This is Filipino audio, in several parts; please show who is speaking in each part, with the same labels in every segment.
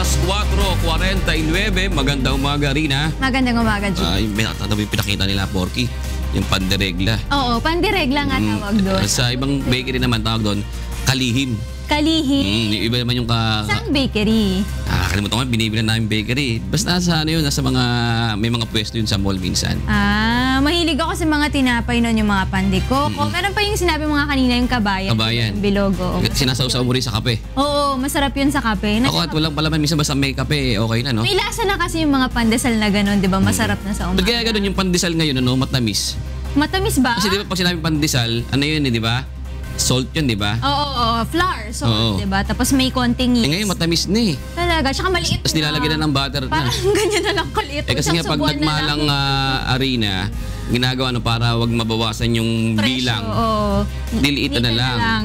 Speaker 1: alas 4:49. Magandang umaga, Rina.
Speaker 2: Magandang umaga, G.
Speaker 1: May pinakita nila, Porky. Yung pandiregla.
Speaker 2: Oo, pandiregla nga tawag doon.
Speaker 1: Sa ibang bakery naman tawag doon, kalihim.
Speaker 2: Kalihim.
Speaker 1: Iba naman yung
Speaker 2: Saan bakery?
Speaker 1: Kalimutan ko, binibili na namin bakery. Basta sa ano yun, nasa may mga pwesto yun sa mall minsan.
Speaker 2: Mahilig ako sa mga tinapay nun, yung mga pandikoko. Meron pa yung sinabi mo nga kanina, yung kabayan.
Speaker 1: Kabayan.
Speaker 2: Yung bilogo.
Speaker 1: Sinasawsaw mo rin sa kape.
Speaker 2: Oo, masarap yun sa kape.
Speaker 1: Ako at walang palaman, minsan basta may kape, okay na, no?
Speaker 2: May lasa na kasi yung mga pandesal na gano'n, di ba? Masarap na sa umaga.
Speaker 1: Kaya gano'n yung pandesal ngayon, ano, matamis.
Speaker 2: Matamis ba?
Speaker 1: Kasi di ba pag sinabing pandesal, ano yun, di ba? Salt yun, di ba?
Speaker 2: Oo, flour, salt, di ba? Tapos may konting yeast.
Speaker 1: Ngayon matamis na eh.
Speaker 2: Talaga, tsaka maliit
Speaker 1: Tapos nilalagyan na ng butter na.
Speaker 2: Parang ganyan na lang kaliit.
Speaker 1: Kasi nga pag nagmalang arena, ginagawa para wag mabawasan yung
Speaker 2: presyo,
Speaker 1: bilang. Diliit na lang.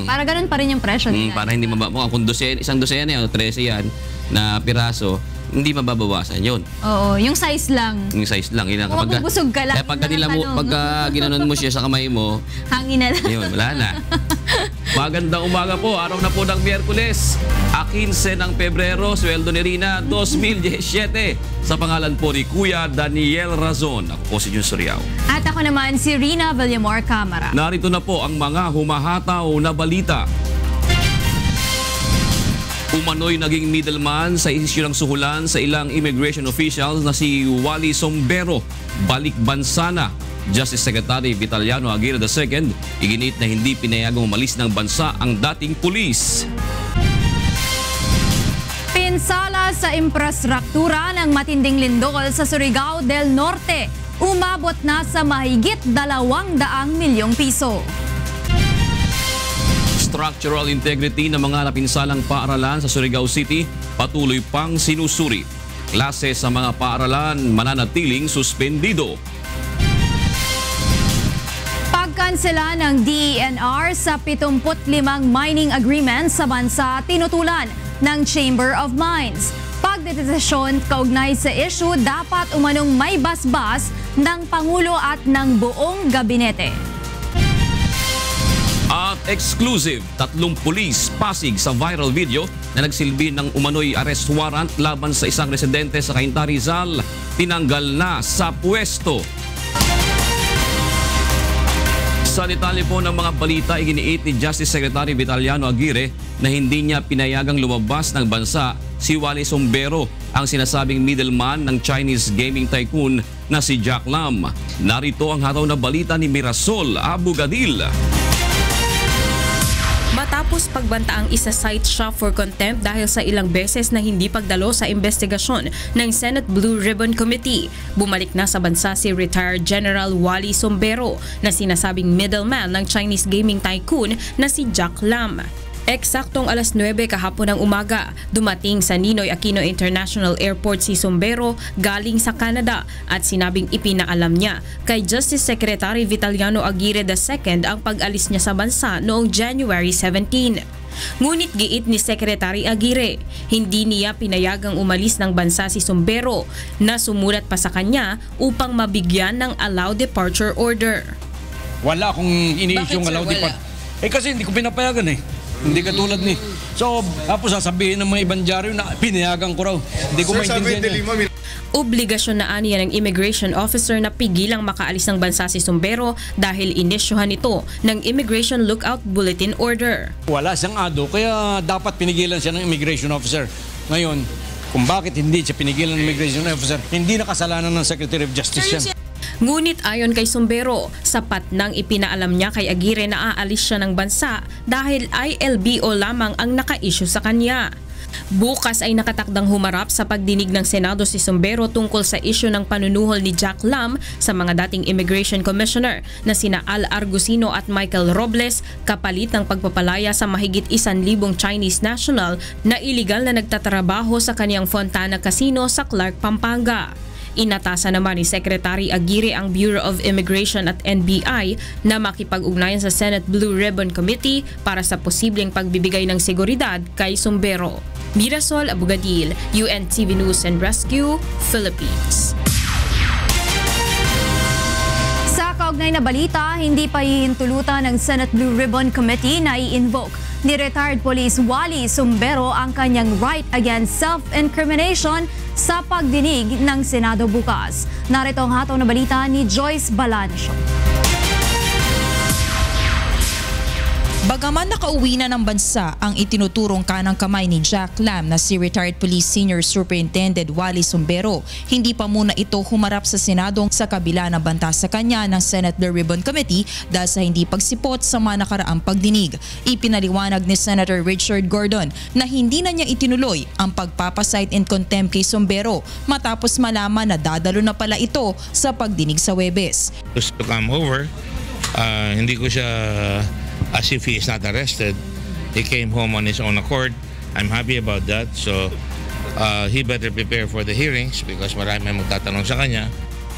Speaker 2: Para ganun pa rin yung presyo nila.
Speaker 1: Para hindi mababawasan. Kung isang dosena yan, 13 yan na piraso, hindi mababawasan yun.
Speaker 2: Oo, yung size lang.
Speaker 1: Yung size lang.
Speaker 2: Kung mabubusog ka lang.
Speaker 1: Kaya pagka ginanon mo siya sa kamay mo,
Speaker 2: hangin na lang.
Speaker 1: Yun, wala na. Magandang umaga po. Araw na po ng Miyerkules. 15 ng Pebrero, sweldo ni Rina, 2017. Sa pangalan po ni Kuya Daniel Razon. Ako po si Jun Suriao.
Speaker 2: At ako naman si Rina Villamor Camara.
Speaker 1: Narito na po ang mga humahataw na balita. Umano'y naging middleman sa isyu ng suhulan sa ilang immigration officials na si Wally Sombero. Balik bansa na. Justice Secretary Vitaliano Aguirre II iginit na hindi pinayagang umalis ng bansa ang dating pulis.
Speaker 2: Pinsala sa infrastruktura ng matinding lindol sa Surigao del Norte. Umabot na sa mahigit 200 milyong piso.
Speaker 1: Structural integrity ng mga napinsalang paaralan sa Surigao City patuloy pang sinusuri. Klase sa mga paaralan mananatiling suspendido.
Speaker 2: Pagkansela ng DENR sa 75 mining agreements sa bansa tinutulan ng Chamber of Mines. Pagdedesisyon kaugnay sa issue dapat umanong may basbas ng Pangulo at ng buong gabinete.
Speaker 1: At exclusive, 3 pulis Pasig sa viral video na nagsilbi ng umano'y arrest warrant laban sa isang residente sa Cainta, Rizal, tinanggal na sa pwesto. Sa detalye po ng mga balita, iginiit ni Justice Secretary Vitaliano Aguirre na hindi niya pinayagang lumabas ng bansa si Wally Sombero, ang sinasabing middleman ng Chinese gaming tycoon na si Jack Lam. Narito ang hataw na balita ni Mirasol Abugadil.
Speaker 3: Matapos pagbanta ang isa-cite siya for contempt dahil sa ilang beses na hindi pagdalo sa investigasyon ng Senate Blue Ribbon Committee, bumalik na sa bansa si retired General Wally Sombero na sinasabing middleman ng Chinese gaming tycoon na si Jack Lam. Eksaktong alas 9 kahapon ng umaga, dumating sa Ninoy Aquino International Airport si Sombero galing sa Canada at sinabing ipinaalam niya kay Justice Secretary Vitaliano Aguirre II ang pag-alis niya sa bansa noong January 17. Ngunit giit ni Secretary Aguirre, hindi niya pinayagang umalis ng bansa si Sombero na sumulat pa sa kanya upang mabigyan ng allowed departure order.
Speaker 4: Wala akong ini-issue ng allowed departure. Kasi hindi ko pinapayagan eh. Hindi katulad ni. So, tapos sasabihin ng mga ibang dyaryo na pinayagan ko raw. Hindi ko maintindihan.
Speaker 3: Obligasyon na aniya ng immigration officer na pigilang makaalis ng bansa si Sombero dahil inisyuhan ito ng Immigration Lookout Bulletin Order.
Speaker 4: Wala siyang ado, kaya dapat pinigilan siya ng immigration officer. Ngayon, kung bakit hindi siya pinigilan ng immigration officer, hindi nakasalanan ng Secretary of Justice yan.
Speaker 3: Ngunit ayon kay Sombero, sapat nang ipinaalam niya kay Aguirre na aalis siya ng bansa dahil ILBO lamang ang naka-issue sa kanya. Bukas ay nakatakdang humarap sa pagdinig ng Senado si Sombero tungkol sa issue ng panunuhol ni Jack Lam sa mga dating Immigration Commissioner na sina Al Argusino at Michael Robles kapalit ng pagpapalaya sa mahigit 1,000 Chinese national na iligal na nagtatrabaho sa kaniyang Fontana Casino sa Clark, Pampanga. Inatasan naman ni Secretary Aguirre ang Bureau of Immigration at NBI na makipag-ugnayan sa Senate Blue Ribbon Committee para sa posibleng pagbibigay ng seguridad kay Sombero. Mirasol Abugadil, UNTV News and Rescue, Philippines.
Speaker 2: Kaugnay na balita, hindi pa hihintulutan ng Senate Blue Ribbon Committee na i-invoke ni retired Police Wally Sumbero ang kanyang right against self-incrimination sa pagdinig ng Senado bukas. Narito ang hataw na balita ni Joyce Balancio.
Speaker 5: Bagaman nakauwi na ng bansa ang itinuturong kanang kamay ni Jack Lam na si retired Police Senior Superintendent Wally Sumbero, hindi pa muna ito humarap sa Senado sa kabila ng banta sa kanya ng Senate Blue Ribbon Committee dahil sa hindi pagsipot sa mga nakaraang pagdinig. Ipinaliwanag ni Senator Richard Gordon na hindi na niya itinuloy ang pagpapasight in contempt kay Sumbero matapos malaman na dadalo na pala ito sa pagdinig sa Huwebes.
Speaker 6: To come over, hindi ko siya as if he is not arrested. He came home on his own accord. I'm happy about that. So he better prepare for the hearings because marami magtatanong sa kanya.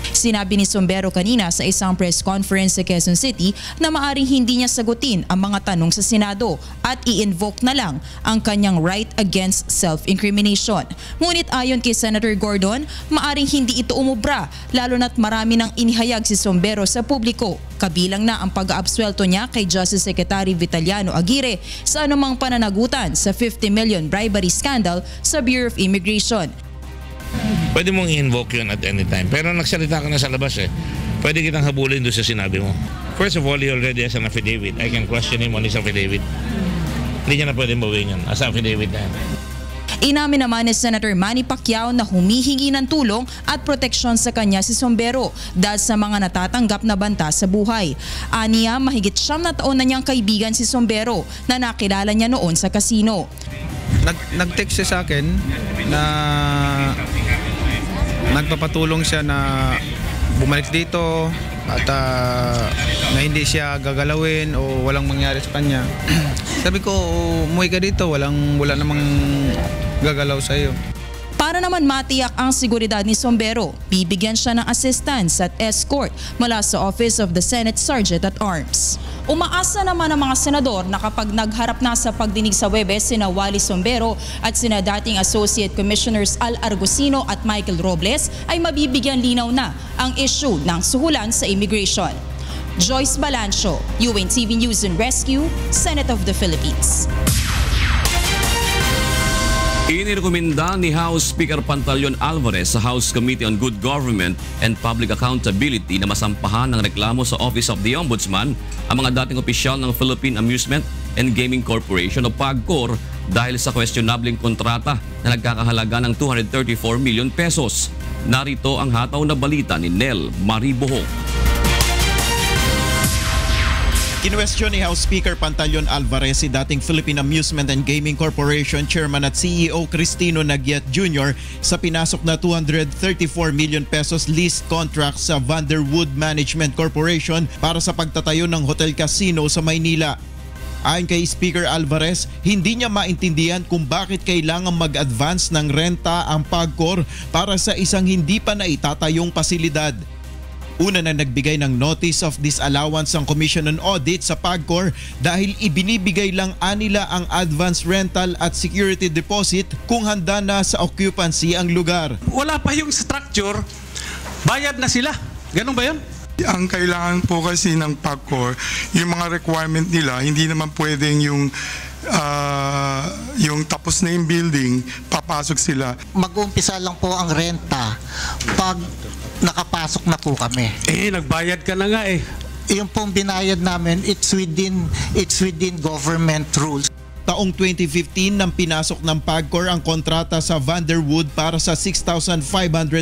Speaker 5: Sinabi ni Sumbero kanina sa isang press conference sa Quezon City na maaring hindi niya sagutin ang mga tanong sa Senado at i-invoke na lang ang kanyang right against self-incrimination. Ngunit ayon kay Senator Gordon, maaring hindi ito umubra lalo na't marami nang inihayag si Sumbero sa publiko. Kabilang na ang pag-aabsuelto niya kay Justice Secretary Vitaliano Aguirre sa anumang pananagutan sa 50 million bribery scandal sa Bureau of Immigration.
Speaker 6: Pwede mong i-invoke yun at any time. Pero nagsalita ka na sa labas eh. Pwede kitang habulin doon sa sinabi mo. First of all, he already has an affidavit. I can question him on his affidavit. Hindi niya na pwede bawiin yun as affidavit na yan.
Speaker 5: Inamin naman ni Senator Manny Pacquiao na humihingi ng tulong at proteksyon sa kanya si Sumbero dahil sa mga natatanggap na banta sa buhay. Aniya, mahigit 9 na taon na niyang kaibigan si Sumbero na nakilala niya noon sa kasino.
Speaker 7: Nag-text siya sa akin na nagpapatulong siya na bumalik dito at na hindi siya gagalawin o walang mangyari sa kanya. Sabi ko, umuwi ka dito, wala namang gagalaw sa iyo.
Speaker 5: Para naman matiyak ang seguridad ni Sumbero, bibigyan siya ng assistance at escort mula sa Office of the Senate Sergeant at Arms. Umaasa naman ang mga senador na kapag nagharap na sa pagdinig sa Huwebes sina Wally Sumbero at sina dating Associate Commissioners Al Argusino at Michael Robles ay mabibigyan linaw na ang issue ng suhulan sa immigration. Joyce Balancio, UNTV News and Rescue, Senate of the Philippines.
Speaker 1: Inirekomenda ni House Speaker Pantaleon Alvarez sa House Committee on Good Government and Public Accountability na masampahan ng reklamo sa Office of the Ombudsman ang mga dating opisyal ng Philippine Amusement and Gaming Corporation o PAGCOR dahil sa questionableng kontrata na nagkakahalaga ng 234 million pesos. Narito ang hataw na balita ni Nel Maribohong.
Speaker 8: Kinwestiyon ni House Speaker Pantaleon Alvarez si dating Philippine Amusement and Gaming Corporation Chairman at CEO Cristino Nagyet Jr. sa pinasok na 234 million pesos lease contract sa Vanderwood Management Corporation para sa pagtatayo ng hotel casino sa Maynila. Ayon kay Speaker Alvarez, hindi niya maintindihan kung bakit kailangan mag-advance ng renta ang PAGCOR para sa isang hindi pa naitatayong pasilidad. Una na nagbigay ng notice of disallowance ang Commission on Audit sa PAGCOR dahil ibinibigay lang anila ang advance rental at security deposit kung handa na sa occupancy ang lugar.
Speaker 9: Wala pa yung structure, bayad na sila. Ganun ba yun?
Speaker 10: Ang kailangan po kasi ng PAGCOR, yung mga requirement nila, hindi naman pwedeng yung tapos na yung building, papasok sila.
Speaker 11: Mag-uumpisa lang po ang renta pag nakapasok na po kami.
Speaker 9: Nagbayad ka na nga eh.
Speaker 11: Yung pong binayad namin, it's within government rules.
Speaker 8: Taong 2015 nang pinasok ng PAGCOR ang kontrata sa Vanderwood para sa 6,500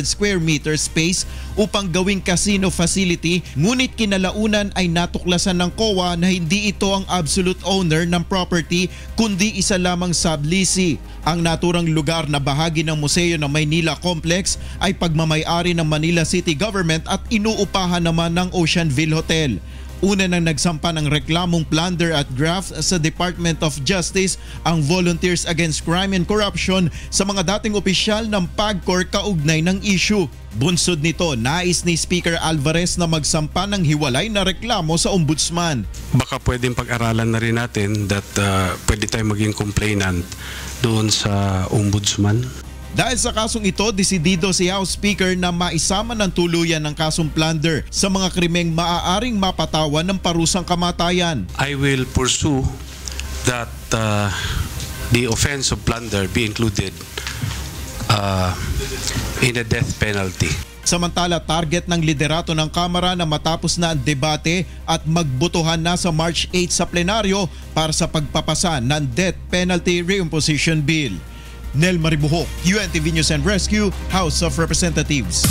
Speaker 8: square meter space upang gawing casino facility, ngunit kinalaunan ay natuklasan ng COA na hindi ito ang absolute owner ng property kundi isa lamang subleasee. Ang naturang lugar na bahagi ng Museo ng Maynila Complex ay pagmamay-ari ng Manila City Government at inuupahan naman ng Oceanville Hotel. Una nang nagsampa ng reklamong plunder at graft sa Department of Justice ang Volunteers Against Crime and Corruption sa mga dating opisyal ng PAGCOR kaugnay ng issue. Bunsod nito, nais ni Speaker Alvarez na magsampa ng hiwalay na reklamo sa Ombudsman.
Speaker 9: Baka pwedeng pag-aralan na rin natin that pwede tayo maging complainant doon sa Ombudsman.
Speaker 8: Dahil sa kasong ito, desidido si House Speaker na maisama ng tuluyan ng kasong plunder sa mga krimeng maaaring mapatawan ng parusang kamatayan.
Speaker 9: I will pursue that the offense of plunder be included in a death penalty.
Speaker 8: Samantala, target ng liderato ng Kamara na matapos na ang debate at magbotohan na sa March 8 sa plenaryo para sa pagpapasa ng Death Penalty Reimposition Bill. Nel Maribuhok, UNTV News and Rescue, House of Representatives.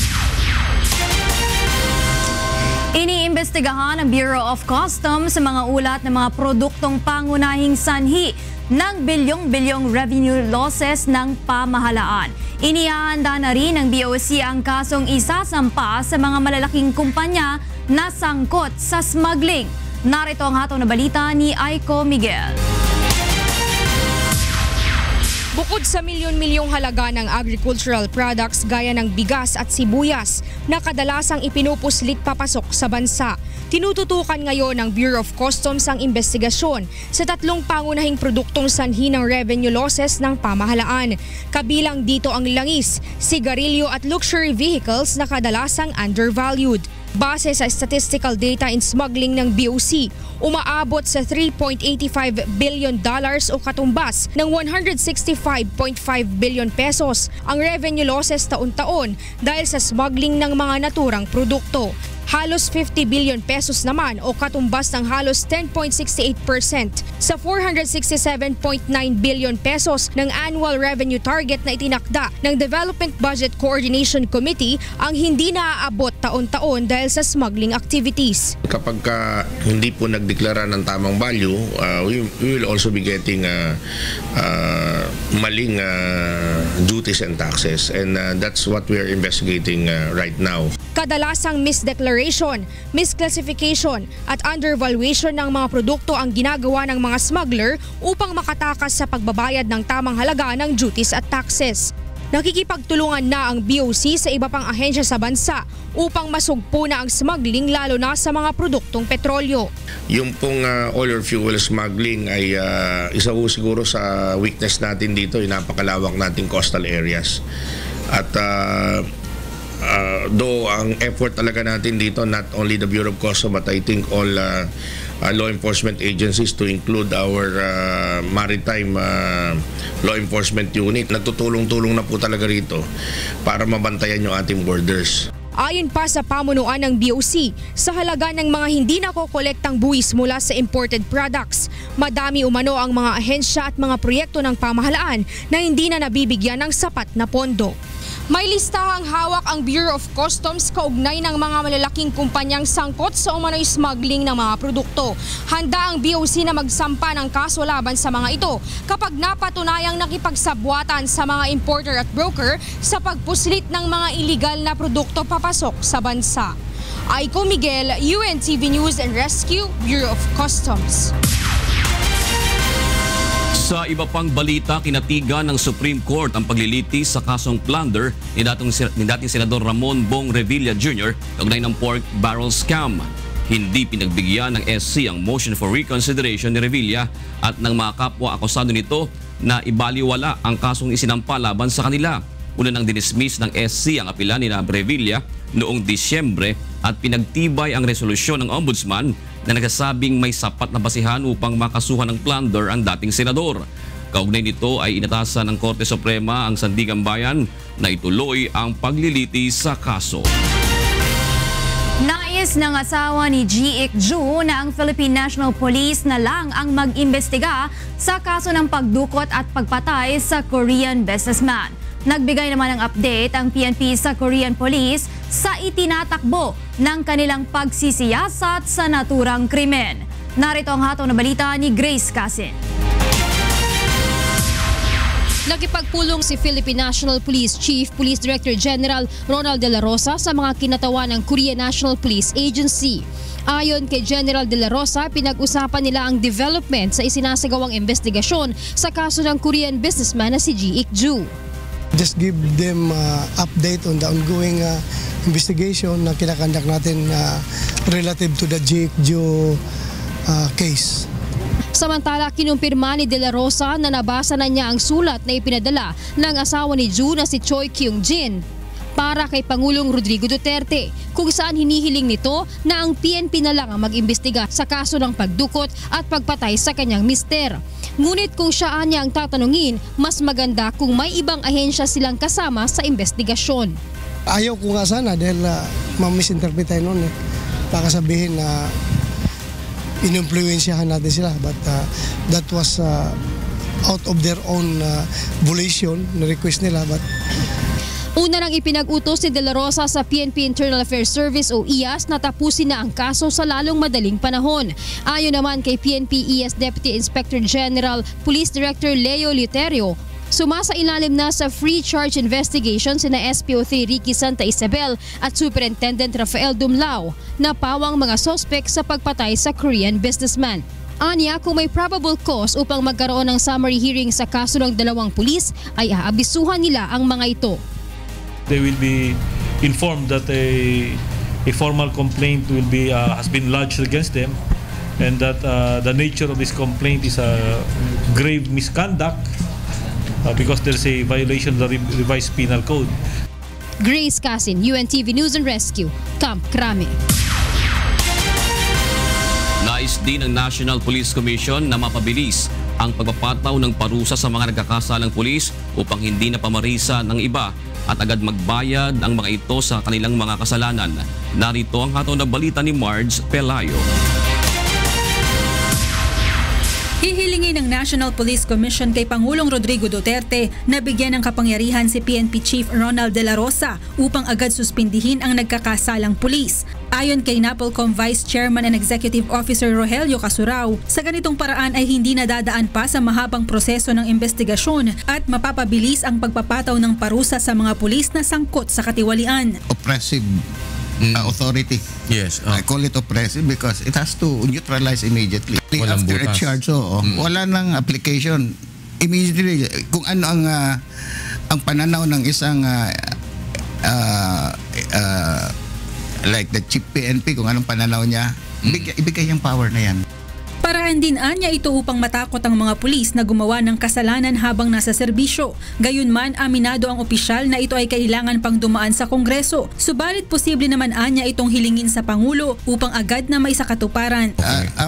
Speaker 2: Iniimbestigahan ng Bureau of Customs sa mga ulat ng mga produktong pangunahing sanhi ng bilyong-bilyong revenue losses ng pamahalaan. Inihahanda na rin ng BOC ang kasong isasampa sa mga malalaking kumpanya na sangkot sa smuggling. Narito ang hatong na balita ni Aiko Miguel.
Speaker 12: Bukod sa milyon-milyong halaga ng agricultural products gaya ng bigas at sibuyas na kadalasang ipinupuslit papasok sa bansa, tinututukan ngayon ng Bureau of Customs ang investigasyon sa 3 pangunahing produktong sanhi ng revenue losses ng pamahalaan. Kabilang dito ang langis, sigarilyo at luxury vehicles na kadalasang undervalued. Base sa statistical data in smuggling ng BOC, umaabot sa $3.85 billion o katumbas ng 165.5 billion pesos ang revenue losses taon-taon dahil sa smuggling ng mga naturang produkto. Halos 50 billion pesos naman o katumbas ng halos 10.68% sa 467.9 billion pesos ng annual revenue target na itinakda ng Development Budget Coordination Committee ang hindi naaabot taon-taon dahil sa smuggling activities.
Speaker 13: Kapag hindi po nagdeklara ng tamang value, we will also be getting maling duties and taxes, and that's what we are investigating right now.
Speaker 12: Kadalasang misdeclaration, misclassification at undervaluation ng mga produkto ang ginagawa ng mga smuggler upang makatakas sa pagbabayad ng tamang halaga ng duties at taxes. Nakikipagtulungan na ang BOC sa iba pang ahensya sa bansa upang masugpo na ang smuggling lalo na sa mga produktong petrolyo.
Speaker 13: Yung pong oil or fuel smuggling ay isa po siguro sa weakness natin dito, napakalawak nating coastal areas. At though ang effort talaga natin dito, not only the Bureau of Customs but I think all law enforcement agencies to include our maritime law enforcement unit, nagtutulong-tulong na po talaga rito para mabantayan yung ating borders.
Speaker 12: Ayon pa sa pamunuan ng BOC, sa halaga ng mga hindi nakokolektang buwis mula sa imported products, madami umano ang mga ahensya at mga proyekto ng pamahalaan na hindi na nabibigyan ng sapat na pondo. May listahang hawak ang Bureau of Customs kaugnay ng mga malalaking kumpanyang sangkot sa umano'y smuggling ng mga produkto. Handa ang BOC na magsampa ng kaso laban sa mga ito kapag napatunayang nakipagsabwatan sa mga importer at broker sa pagpuslit ng mga iligal na produkto papasok sa bansa. Aiko Miguel, UNTV News and Rescue, Bureau of Customs.
Speaker 1: Sa iba pang balita, kinatigan ng Supreme Court ang paglilitis sa kasong plunder ni dating Senador Ramon Bong Revilla Jr. kaugnay ng pork barrel scam. Hindi pinagbigyan ng SC ang motion for reconsideration ni Revilla at ng mga kapwa akusado nito na ibaliwala ang kasong isinampa laban sa kanila. Una nang dinismiss ng SC ang apela ni Revilla noong Disyembre at pinagtibay ang resolusyon ng Ombudsman na nagsasabing may sapat na basihan upang makasuhan ng plunder ang dating senador. Kaugnay nito ay inatasan ng Korte Suprema ang Sandigan Bayan na ituloy ang paglilitis sa kaso.
Speaker 2: Nais ng asawa ni G. Ik Ju na ang Philippine National Police na lang ang mag-imbestiga sa kaso ng pagdukot at pagpatay sa Korean businessman. Nagbigay naman ng update ang PNP sa Korean Police sa itinatakbo ng kanilang pagsisiyasat sa naturang krimen. Narito ang hatong na balita ni Grace Casin.
Speaker 14: Nakipagpulong si Philippine National Police Chief Police Director General Ronald De La Rosa sa mga kinatawa ng Korean National Police Agency. Ayon kay General De La Rosa, pinag-usapan nila ang development sa isinasagawang investigasyon sa kaso ng Korean businessman na si G. Ik Ju.
Speaker 15: Just give them update on the ongoing investigation na kinakandak natin relative to the G. Ik Ju case.
Speaker 14: Samantala, kinumpirma ni De La Rosa na nabasa na niya ang sulat na ipinadala ng asawa ni Ju na si Choi Kyung-jin para kay Pangulong Rodrigo Duterte, kung saan hinihiling nito na ang PNP na lang ang mag-imbestiga sa kaso ng pagdukot at pagpatay sa kanyang mister. Ngunit kung siya niya ang tatanungin, mas maganda kung may ibang ahensya silang kasama sa investigasyon.
Speaker 15: Ayaw ko nga sana dahil ma-misinterpret tayo noon. Baka sabihin na inumpluwensyahan natin sila, but that was out of their own volition na request nila. But
Speaker 14: una nang ipinag-utos ni De La Rosa sa PNP Internal Affairs Service o IAS na tapusin na ang kaso sa lalong madaling panahon. Ayon naman kay PNP IAS Deputy Inspector General Police Director Leo Literio, sumasailalim na sa free charge investigation sina SPO3 Ricky Santa Isabel at Superintendent Rafael Dumlao na pawang mga sospek sa pagpatay sa Korean businessman. Anya, kung may probable cause upang magkaroon ng summary hearing sa kaso ng dalawang pulis, ay aabisuhan nila ang mga ito.
Speaker 16: They will be informed that a formal complaint will be has been lodged against them, and that the nature of this complaint is a grave misconduct because there's a violation of the revised penal code.
Speaker 14: Grace Casin, UNTV News and Rescue, Camp Crame.
Speaker 1: Nais din ng National Police Commission na mapabilis ang pagpapataw ng parusa sa mga nagkakasalang pulis upang hindi na pamarisa ng iba at agad magbayad ang mga ito sa kanilang mga kasalanan. Narito ang hatol na balita ni Marge Pelayo.
Speaker 17: Hihilingin ng National Police Commission kay Pangulong Rodrigo Duterte na bigyan ng kapangyarihan si PNP Chief Ronald De La Rosa upang agad suspindihin ang nagkakasalang pulis. Ayon kay NAPOLCOM Vice Chairman and Executive Officer Rogelio Casurao, sa ganitong paraan ay hindi nadadaan pa sa mahabang proseso ng investigasyon at mapapabilis ang pagpapataw ng parusa sa mga pulis na sangkot sa katiwalian.
Speaker 18: Oppressive authority.
Speaker 19: Yes.
Speaker 18: I call it oppressive because it has to neutralize immediately.
Speaker 19: Walang
Speaker 18: After
Speaker 19: butas.
Speaker 18: a charge, wala nang application. Immediately, kung ano ang pananaw ng isang like the chief PNP, kung anong pananaw niya, ibigay yung power na yan.
Speaker 17: Paraan din anya ito upang matakot ang mga pulis na gumawa ng kasalanan habang nasa serbisyo. Gayunman, aminado ang opisyal na ito ay kailangan pang dumaan sa Kongreso. Subalit posible naman anya itong hilingin sa Pangulo upang agad na maisakatuparan.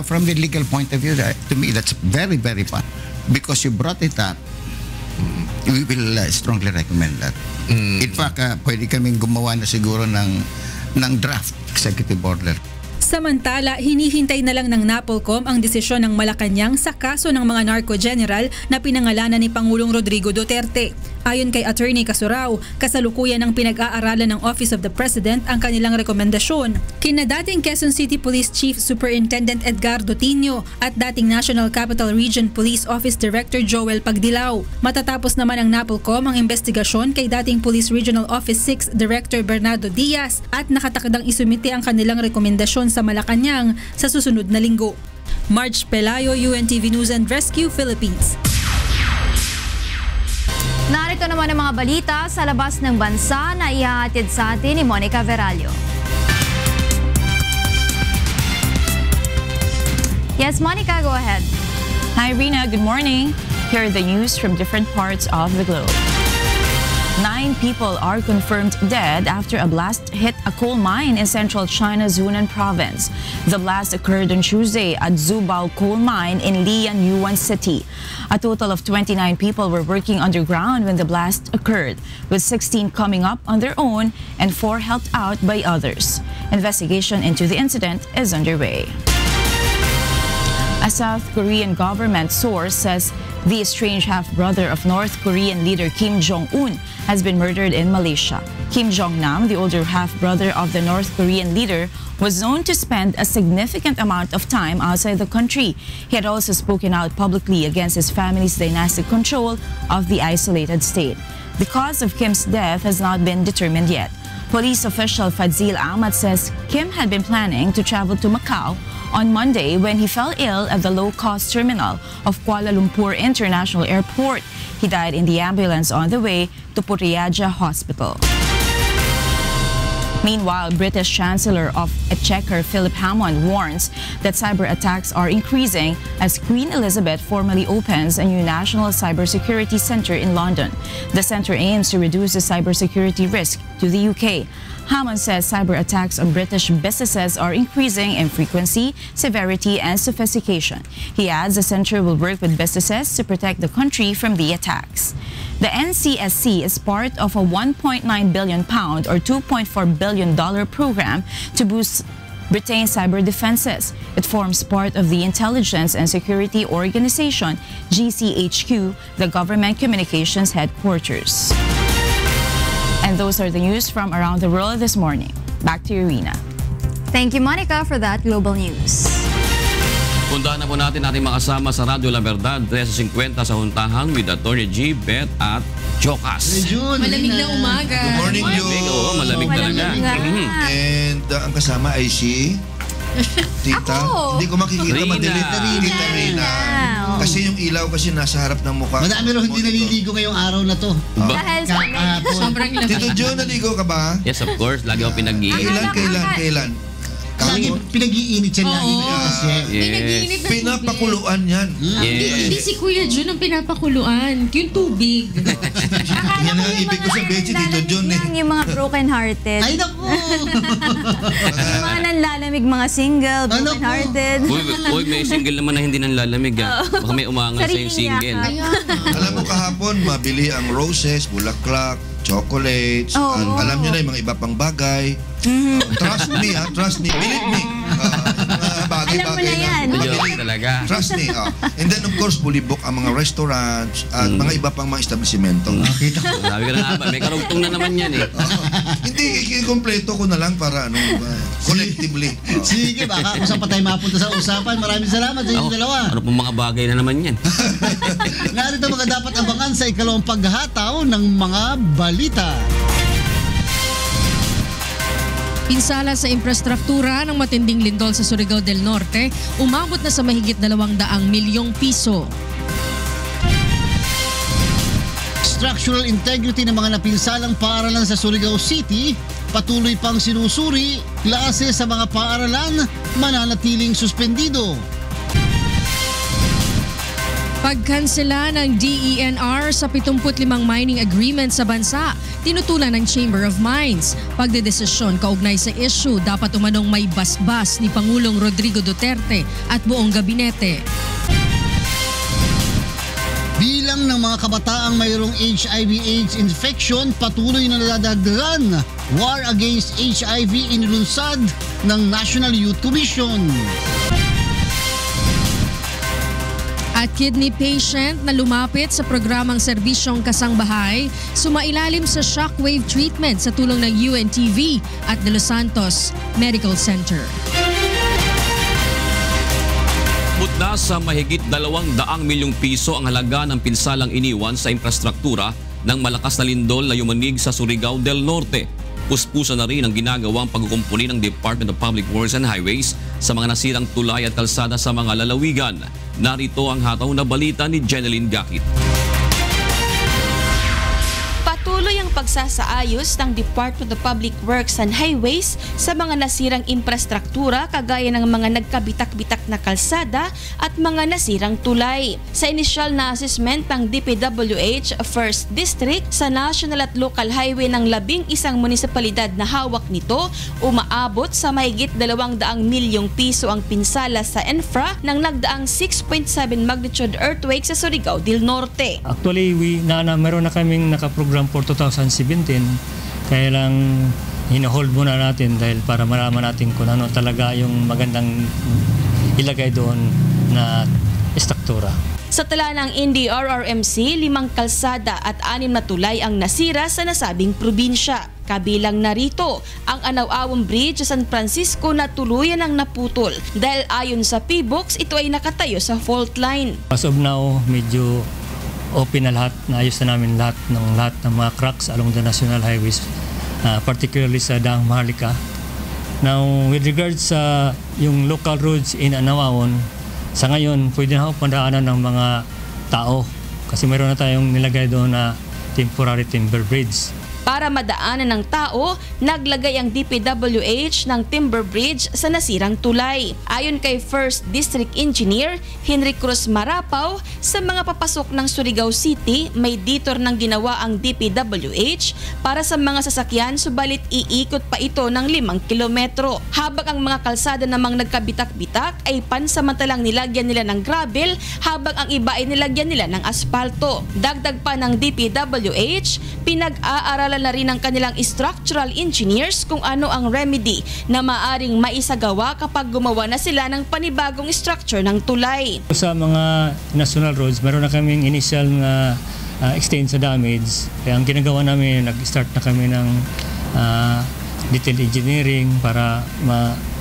Speaker 18: From the legal point of view, to me, that's very, very fun. Because you brought it up, we will strongly recommend that. In fact, pwede kaming gumawa na siguro ng draft executive order.
Speaker 17: Samantala, hinihintay na lang ng NAPOLCOM ang desisyon ng Malacanang sa kaso ng mga narco-general na pinangalanan ni Pangulong Rodrigo Duterte. Ayon kay Attorney Casurao, kasalukuyan ng pinag-aaralan ng Office of the President ang kanilang rekomendasyon. Kina dating Quezon City Police Chief Superintendent Edgardo Tino at dating National Capital Region Police Office Director Joel Pagdilao. Matatapos naman ang NAPOLCOM ang investigasyon kay dating Police Regional Office 6 Director Bernardo Diaz at nakatakdang isumite ang kanilang rekomendasyon sa Malacanang sa susunod na linggo. Marge Pelayo, UNTV News and Rescue, Philippines.
Speaker 2: Narito naman ang mga balita sa labas ng bansa na ihahatid sa atin ni Monica Veralio. Yes, Monica, go ahead.
Speaker 20: Hi, Rina. Good morning. Here are the news from different parts of the globe. 9 people are confirmed dead after a blast hit a coal mine in central China's Yunnan province. The blast occurred on Tuesday at Zubao coal mine in Lian, Yuan City. A total of 29 people were working underground when the blast occurred, with 16 coming up on their own and 4 helped out by others. Investigation into the incident is underway. A South Korean government source says the estranged half-brother of North Korean leader Kim Jong-un has been murdered in Malaysia. Kim Jong-nam, the older half-brother of the North Korean leader, was known to spend a significant amount of time outside the country. He had also spoken out publicly against his family's dynastic control of the isolated state. The cause of Kim's death has not been determined yet. Police official Fadzil Ahmad says Kim had been planning to travel to Macau on Monday when he fell ill at the low-cost terminal of Kuala Lumpur International Airport. He died in the ambulance on the way to Puriaja Hospital. Meanwhile, British Chancellor of Exchequer Philip Hammond warns that cyber attacks are increasing as Queen Elizabeth formally opens a new national cybersecurity center in London. The center aims to reduce the cybersecurity risk to the UK. Hammond says cyber attacks on British businesses are increasing in frequency, severity, and sophistication. He adds the center will work with businesses to protect the country from the attacks. The NCSC is part of a £1.9 billion or $2.4 billion program to boost Britain's cyber defenses. It forms part of the Intelligence and Security Organization, GCHQ, the government communications headquarters. And those are the news from around the world this morning. Back to you, Rina.
Speaker 2: Thank you, Monica, for that global news.
Speaker 1: Puntahan na po natin ating makasama sa Radyo La Verdad, 13:50 sa Huntahan with Atty. G, Beth at Jokas.
Speaker 19: Malamig na umaga.
Speaker 21: Good morning, Jo.
Speaker 1: Oo, malamig talaga.
Speaker 21: And ang kasama ay si Tita.
Speaker 19: Ako.
Speaker 21: Hindi ko makikita
Speaker 1: Rina.
Speaker 21: madilit. Tita Rina. Kasi yung ilaw kasi nasa harap ng mukha.
Speaker 19: Madami rin hindi naliligo ngayong araw na to.
Speaker 2: Dahil sa
Speaker 19: Sobrang lamig.
Speaker 21: Tito Jo, naligo ka ba?
Speaker 1: Yes, of course. Lagi ako pinag-iinit.
Speaker 21: Kailan?
Speaker 19: Lagi pinag-iinit siya lagi kasi.
Speaker 1: Yes.
Speaker 21: Pinapakuluan yan.
Speaker 19: Hindi si Kuya Jun ang pinapakuluan. Yung tubig.
Speaker 21: Yan ang ibig ko sabihin si Tito John eh.
Speaker 2: yung mga broken-hearted.
Speaker 19: Ay, naku!
Speaker 2: Yung mga nanlalamig, mga single, broken-hearted.
Speaker 1: Uy, may single naman na hindi nanlalamig. Baka may umangal sa yung single.
Speaker 21: Alam mo kahapon, mabili ang roses, bulaklak, chocolates, alam nyo na yung mga iba pang bagay. Trust me, believe me. Bagay-bagay na.
Speaker 1: Talaga.
Speaker 21: Trust me. And then of course, bulibok ang mga restaurants at mga iba pang mga establishmento.
Speaker 1: Sabi ko na nga, may karugtong na naman yan eh.
Speaker 21: Hindi, ikumpleto ko na lang para collectively.
Speaker 19: Sige, baka kung saan pa tayo mapunta sa usapan. Maraming salamat sa inyong dalawa.
Speaker 1: Ano pong mga bagay na naman yan?
Speaker 19: Narito mga dapat abangan sa ikalawang paghahataw ng mga balita. Pinsala sa infrastruktura ng matinding lindol sa Surigao del Norte, umabot na sa mahigit 200 milyong piso. Structural integrity ng mga napinsalang paaralan sa Surigao City, patuloy pang sinusuri, klase sa mga paaralan mananatiling suspendido. Pagkansela ng DENR sa 75 mining agreement sa bansa, tinutulan ng Chamber of Mines. Pagdedesisyon kaugnay sa issue, dapat umanong may basbas ni Pangulong Rodrigo Duterte at buong gabinete. Bilang ng mga kabataang mayroong HIV/AIDS infection, patuloy na nadadagdagan. War against HIV inilunsad ng National Youth Commission. At kidney patient na lumapit sa programang serbisyong kasangbahay, sumailalim sa shockwave treatment sa tulong ng UNTV at De Los Santos Medical Center.
Speaker 1: Mutla sa mahigit 200 milyong piso ang halaga ng pinsalang iniwan sa infrastruktura ng malakas na lindol na yumanig sa Surigao del Norte. Puspusa na rin ang ginagawang pagkukumpuni ng Department of Public Works and Highways sa mga nasirang tulay at kalsada sa mga lalawigan. Narito ang hataw na balita ni Jeneline Gakit.
Speaker 22: Patuloy ang pagsasaayos ng Department of Public Works and Highways sa mga nasirang infrastruktura kagaya ng mga nagkabitak-bitak na kalsada at mga nasirang tulay. Sa inisyal na assessment ng DPWH 1st District sa national at local highway ng 11 munisipalidad na hawak nito, umaabot sa mahigit 200 milyong piso ang pinsala sa infra ng nagdaang 6.7 magnitude earthquake sa Surigao del Norte.
Speaker 23: Actually, meron na kaming nakaprogram for 2017, kaya lang hinahold muna natin dahil para malaman natin kung ano talaga yung magandang ilagay doon na struktura.
Speaker 22: Sa tala ng NDRRMC, 5 kalsada at 6 na tulay ang nasira sa nasabing probinsya. Kabilang narito ang Anaw-Awang Bridge sa San Francisco na tuluyan ang naputol dahil ayon sa PBOX, ito ay nakatayo sa fault line.
Speaker 23: As of now, medyo open na lahat, naayos na namin lahat ng mga cracks along the national highways, particularly sa Daang Maharlika. Now, with regards sa yung local roads in Anaw-Awang, sa ngayon, pwede na pandaanan ng mga tao kasi mayroon na tayong nilagay doon na temporary timber bridge.
Speaker 22: Para madaanan ng tao, naglagay ang DPWH ng timber bridge sa nasirang tulay. Ayon kay 1st District Engineer Henry Cruz Marapaw, sa mga papasok ng Surigao City, may detour ng ginawa ang DPWH para sa mga sasakyan, subalit iikot pa ito ng 5 kilometro. Habang ang mga kalsada namang nagkabitak-bitak ay pansamantalang nilagyan nila ng gravel, habang ang iba ay nilagyan nila ng asfalto. Dagdag pa ng DPWH, pinag-aaralan na rin ng kanilang structural engineers kung ano ang remedy na maaring maisagawa kapag gumawa na sila ng panibagong structure ng tulay.
Speaker 23: Sa mga national roads, meron na kaming initial na extent sa damage. Kaya ang ginagawa namin, nag-start na kami ng detailed engineering para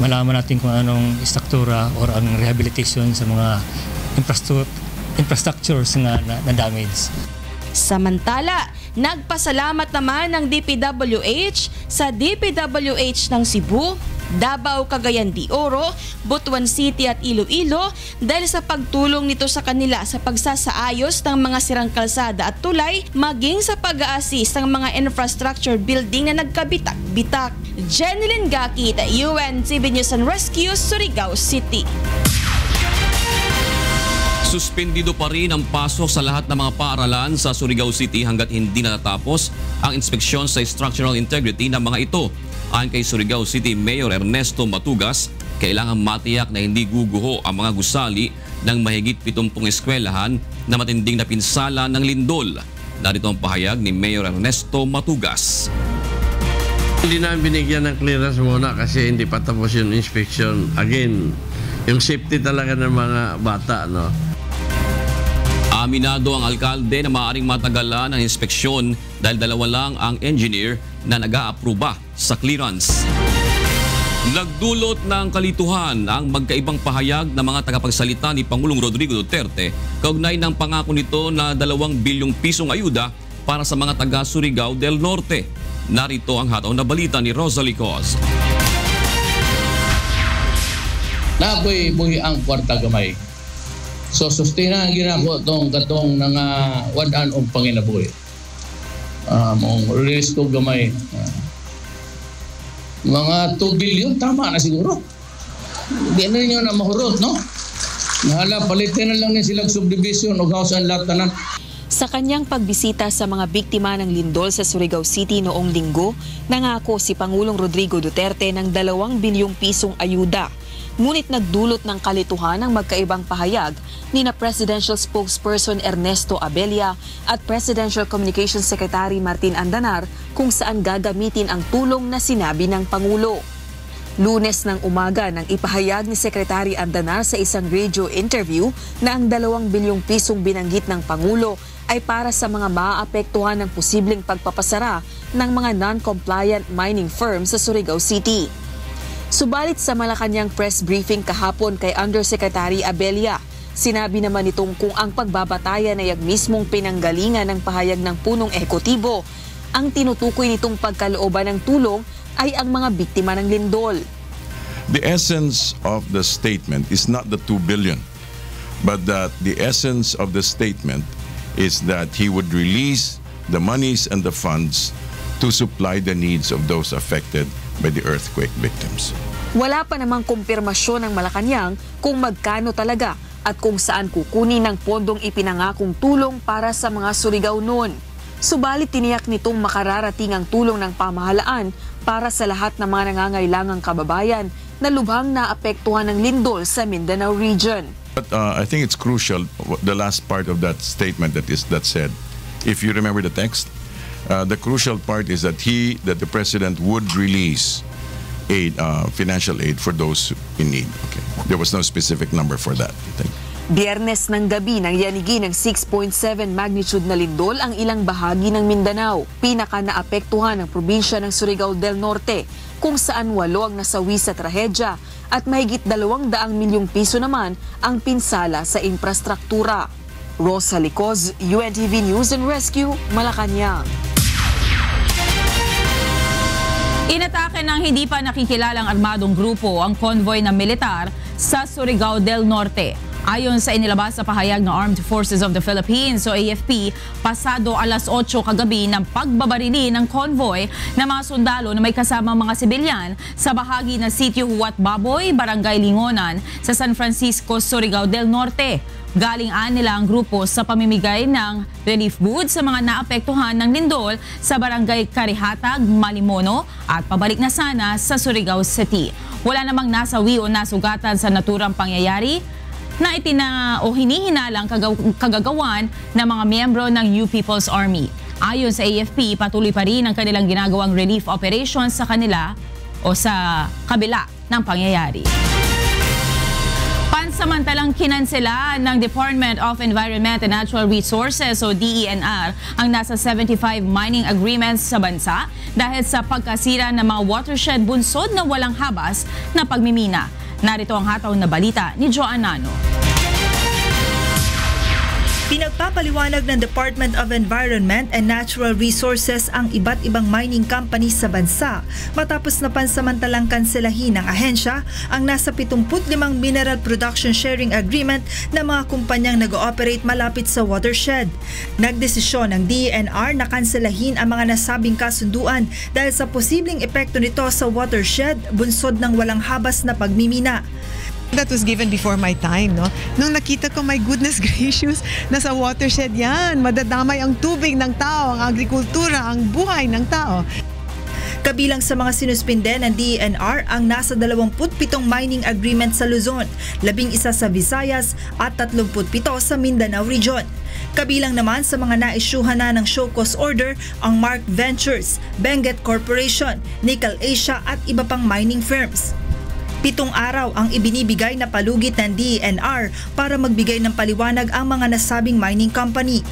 Speaker 23: malaman natin kung anong struktura or ang rehabilitation sa mga infrastructures na damage.
Speaker 22: Samantala, nagpasalamat naman ng DPWH sa DPWH ng Cebu, Davao, Cagayan de Oro, Butuan City at Iloilo dahil sa pagtulong nito sa kanila sa pagsasaayos ng mga sirang kalsada at tulay, maging sa pag-a-assist ng mga infrastructure building na nagkabitak-bitak. Jeneline Gakit, UNTV News and Rescue, Surigao City.
Speaker 1: Suspendido pa rin ang pasok sa lahat ng mga paaralan sa Surigao City hanggat hindi natatapos ang inspeksyon sa structural integrity ng mga ito. Ayon kay Surigao City Mayor Ernesto Matugas, kailangan matiyak na hindi guguho ang mga gusali ng mahigit 70 eskwelahan na matinding napinsala ng lindol. Narito ang pahayag ni Mayor Ernesto Matugas.
Speaker 3: Hindi namin binigyan ng clearance muna kasi hindi pa tapos yung inspection. Again, yung safety talaga ng mga bata, no?
Speaker 1: Aminado ang alkalde na maaaring matagalan ang inspeksyon dahil dalawa lang ang engineer na nag-aaproba sa clearance. Nagdulot ng kalituhan ang magkaibang pahayag ng mga tagapagsalita ni Pangulong Rodrigo Duterte kaugnay ng pangako nito na 2 bilyong pisong ayuda para sa mga taga Surigao del Norte. Narito ang hataw na balita ni Rosalie Cos.
Speaker 4: Napoy buhi ang kwarta gamay. So sustina ang ginako katong ng wadan og panginabuhi. Mong release ko gamay. Mga 2 billion tama na siguro. Di na niyo na mahurot, no? Nahala palitin na lang ni silang subdivision o hausan lahat tanan.
Speaker 22: Sa kanyang pagbisita sa mga biktima ng lindol sa Surigao City noong linggo, nangako si Pangulong Rodrigo Duterte ng 2 bilyong pisong ayuda. Ngunit nagdulot ng kalituhan ang magkaibang pahayag ni na Presidential Spokesperson Ernesto Abella at Presidential Communications Secretary Martin Andanar kung saan gagamitin ang tulong na sinabi ng Pangulo. Lunes ng umaga nang ipahayag ni Secretary Andanar sa isang radio interview na ang 2 bilyong pisong binanggit ng Pangulo ay para sa mga maaapektuhan ng posibleng pagpapasara ng mga non-compliant mining firms sa Surigao City. Subalit sa Malacanang press briefing kahapon kay Undersecretary Abella, sinabi naman nitong kung ang pagbabatayan ay mismong pinanggalingan ng pahayag ng punong ehekutibo, ang tinutukoy nitong pagkalooban ng tulong ay ang mga biktima ng lindol.
Speaker 6: The essence of the statement is not the 2 billion, but that the essence of the statement is that he would release the monies and the funds to supply the needs of those affected by the earthquake victims.
Speaker 22: Wala pa namang kumpirmasyon ng Malacanang kung magkano talaga at kung saan kukunin ng pondong ipinangakong tulong para sa mga Surigao noon. Subalit tiniyak nitong makararating ang tulong ng pamahalaan para sa lahat ng mga nangangailangang kababayan na lubhang naapektuhan ng lindol sa Mindanao region.
Speaker 6: But I think it's crucial, the last part of that statement that said, if you remember the text, the crucial part is that the president would release aid, financial aid for those in need. Okay. There was no specific number for that.
Speaker 22: Biyernes ng gabi nang yanigi ng 6.7 magnitude na lindol ang ilang bahagi ng Mindanao. Pinaka naapektuhan ang probinsya ng Surigao del Norte, kung saan 8 ang nasawi sa trahedya at mahigit 200 milyong piso naman ang pinsala sa infrastruktura. Rosalie Cos, UNTV News and Rescue, Malacanang.
Speaker 20: Inatake ng hindi pa nakikilalang armadong grupo ang convoy ng militar sa Surigao del Norte. Ayon sa inilabas sa pahayag ng Armed Forces of the Philippines o AFP, pasado alas 8 kagabi ng pagbabarili ng convoy ng mga sundalo na may kasamang mga sibilyan sa bahagi ng Sitio Huwat Baboy, Barangay Lingonan sa San Francisco, Surigao del Norte. Galing-an nila ang grupo sa pamimigay ng relief goods sa mga naapektuhan ng lindol sa Barangay Karihatag, Malimono at pabalik na sana sa Surigao City. Wala namang nasawi o nasugatan sa naturang pangyayari na hinihinalang kagagawan ng mga miyembro ng New People's Army. Ayon sa AFP, patuloy pa rin ang kanilang ginagawang relief operations sa kanila o sa kabila ng pangyayari. Pansamantalang kinansela ng Department of Environment and Natural Resources o DENR ang nasa 75 mining agreements sa bansa dahil sa pagkasira ng mga watershed bunsod na walang habas na pagmimina. Narito ang hataw na balita ni Joanne Nano.
Speaker 5: Pinagpapaliwanag ng Department of Environment and Natural Resources ang iba't ibang mining companies sa bansa matapos na pansamantalang kanselahin ng ahensya ang nasa 75 Mineral Production Sharing Agreement na mga kumpanyang nag-ooperate malapit sa watershed. Nagdesisyon ng DENR na kanselahin ang mga nasabing kasunduan dahil sa posibleng epekto nito sa watershed bunsod ng walang habas na pagmimina.
Speaker 7: That was given before my time, no? Nung nakita ko, my goodness gracious, nasa watershed yan. Madadamay ang tubig ng tao, ang agrikultura, ang buhay ng tao.
Speaker 5: Kabilang sa mga sinuspinde ng DENR ang nasa 27 mining agreement sa Luzon, 11 sa Visayas at 37 sa Mindanao Region. Kabilang naman sa mga naisyuhan na ng show cause order ang Mark Ventures, Benguet Corporation, Nickel Asia at iba pang mining firms. 7 araw ang ibinibigay na palugit ng DENR para magbigay ng paliwanag ang mga nasabing mining company.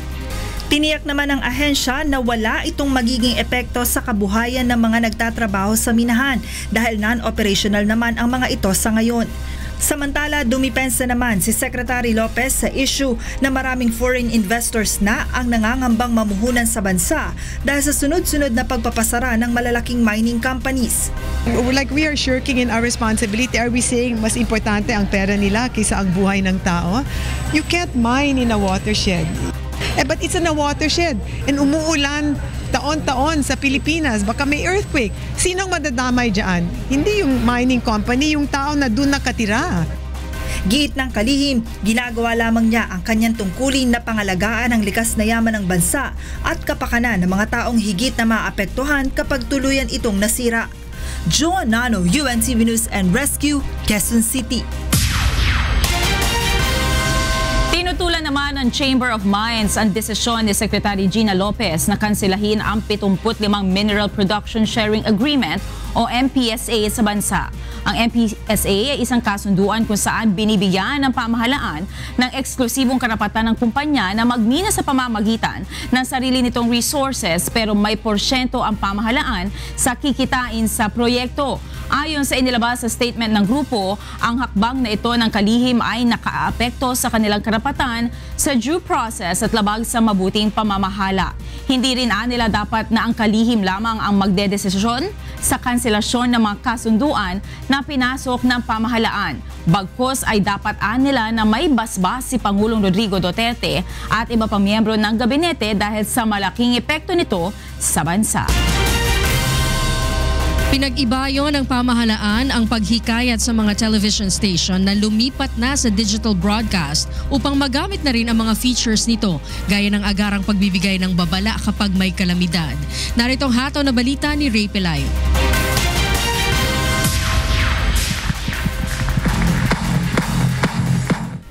Speaker 5: Tiniyak naman ng ahensya na wala itong magiging epekto sa kabuhayan ng mga nagtatrabaho sa minahan dahil non-operational naman ang mga ito sa ngayon. Samantala, dumipensa naman si Secretary Lopez sa issue na maraming foreign investors na ang nangangambang mamuhunan sa bansa dahil sa sunod-sunod na pagpapasara ng malalaking mining companies.
Speaker 7: Like we are shirking in our responsibility. Are we saying mas importante ang pera nila kaysa ang buhay ng tao? You can't mine in a watershed. But it's in a watershed and umuulan taon-taon sa Pilipinas, baka may earthquake. Sinong madadamay dyan? Hindi yung mining company, yung tao na doon nakatira.
Speaker 5: Giit ng kalihim, ginagawa lamang niya ang kanyang tungkulin na pangalagaan ang likas na yaman ng bansa at kapakanan ng mga taong higit na maapektuhan kapag tuluyan itong nasira. Joanne Nano, UNTV News and Rescue, Quezon City.
Speaker 20: Tinutulan naman ng Chamber of Mines ang desisyon ni Secretary Gina Lopez na kanselahin ang 75 Mineral Production Sharing Agreement o MPSA sa bansa. Ang MPSA ay isang kasunduan kung saan binibigyan ng pamahalaan ng eksklusibong karapatan ng kumpanya na magmina sa pamamagitan ng sarili nitong resources pero may porsyento ang pamahalaan sa kikitain sa proyekto. Ayon sa inilabas sa statement ng grupo, ang hakbang na ito ng kalihim ay nakaapekto sa kanilang karapatan sa due process at labag sa mabuting pamamahala. Hindi rin nila dapat na ang kalihim lamang ang magdedesisyon sa kanselasyon ng mga kasunduan na pinasok ng pamahalaan. Bagkus ay dapat nila na may basbas si Pangulong Rodrigo Duterte at iba pang miyembro ng gabinete dahil sa malaking epekto nito sa bansa.
Speaker 19: Pinag-iba ng pamahalaan ang paghikayat sa mga television station na lumipat na sa digital broadcast upang magamit na rin ang mga features nito gaya ng agarang pagbibigay ng babala kapag may kalamidad. Narito ang hataw na balita ni Ray Pelayo.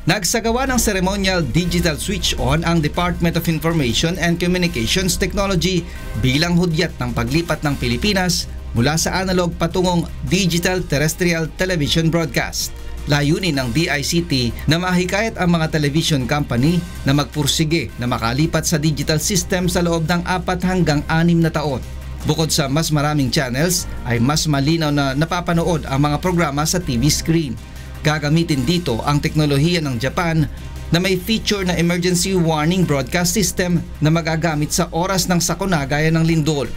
Speaker 10: Nagsagawa ng ceremonial digital switch-on ang Department of Information and Communications Technology bilang hudyat ng paglipat ng Pilipinas mula sa analog patungong digital terrestrial television broadcast. Layunin ng DICT na mahikayat ang mga television company na magpursige na makalipat sa digital system sa loob ng 4 hanggang 6 na taon. Bukod sa mas maraming channels, ay mas malinaw na napapanood ang mga programa sa TV screen. Gagamitin dito ang teknolohiya ng Japan na may feature na emergency warning broadcast system na magagamit sa oras ng sakuna gaya ng lindol.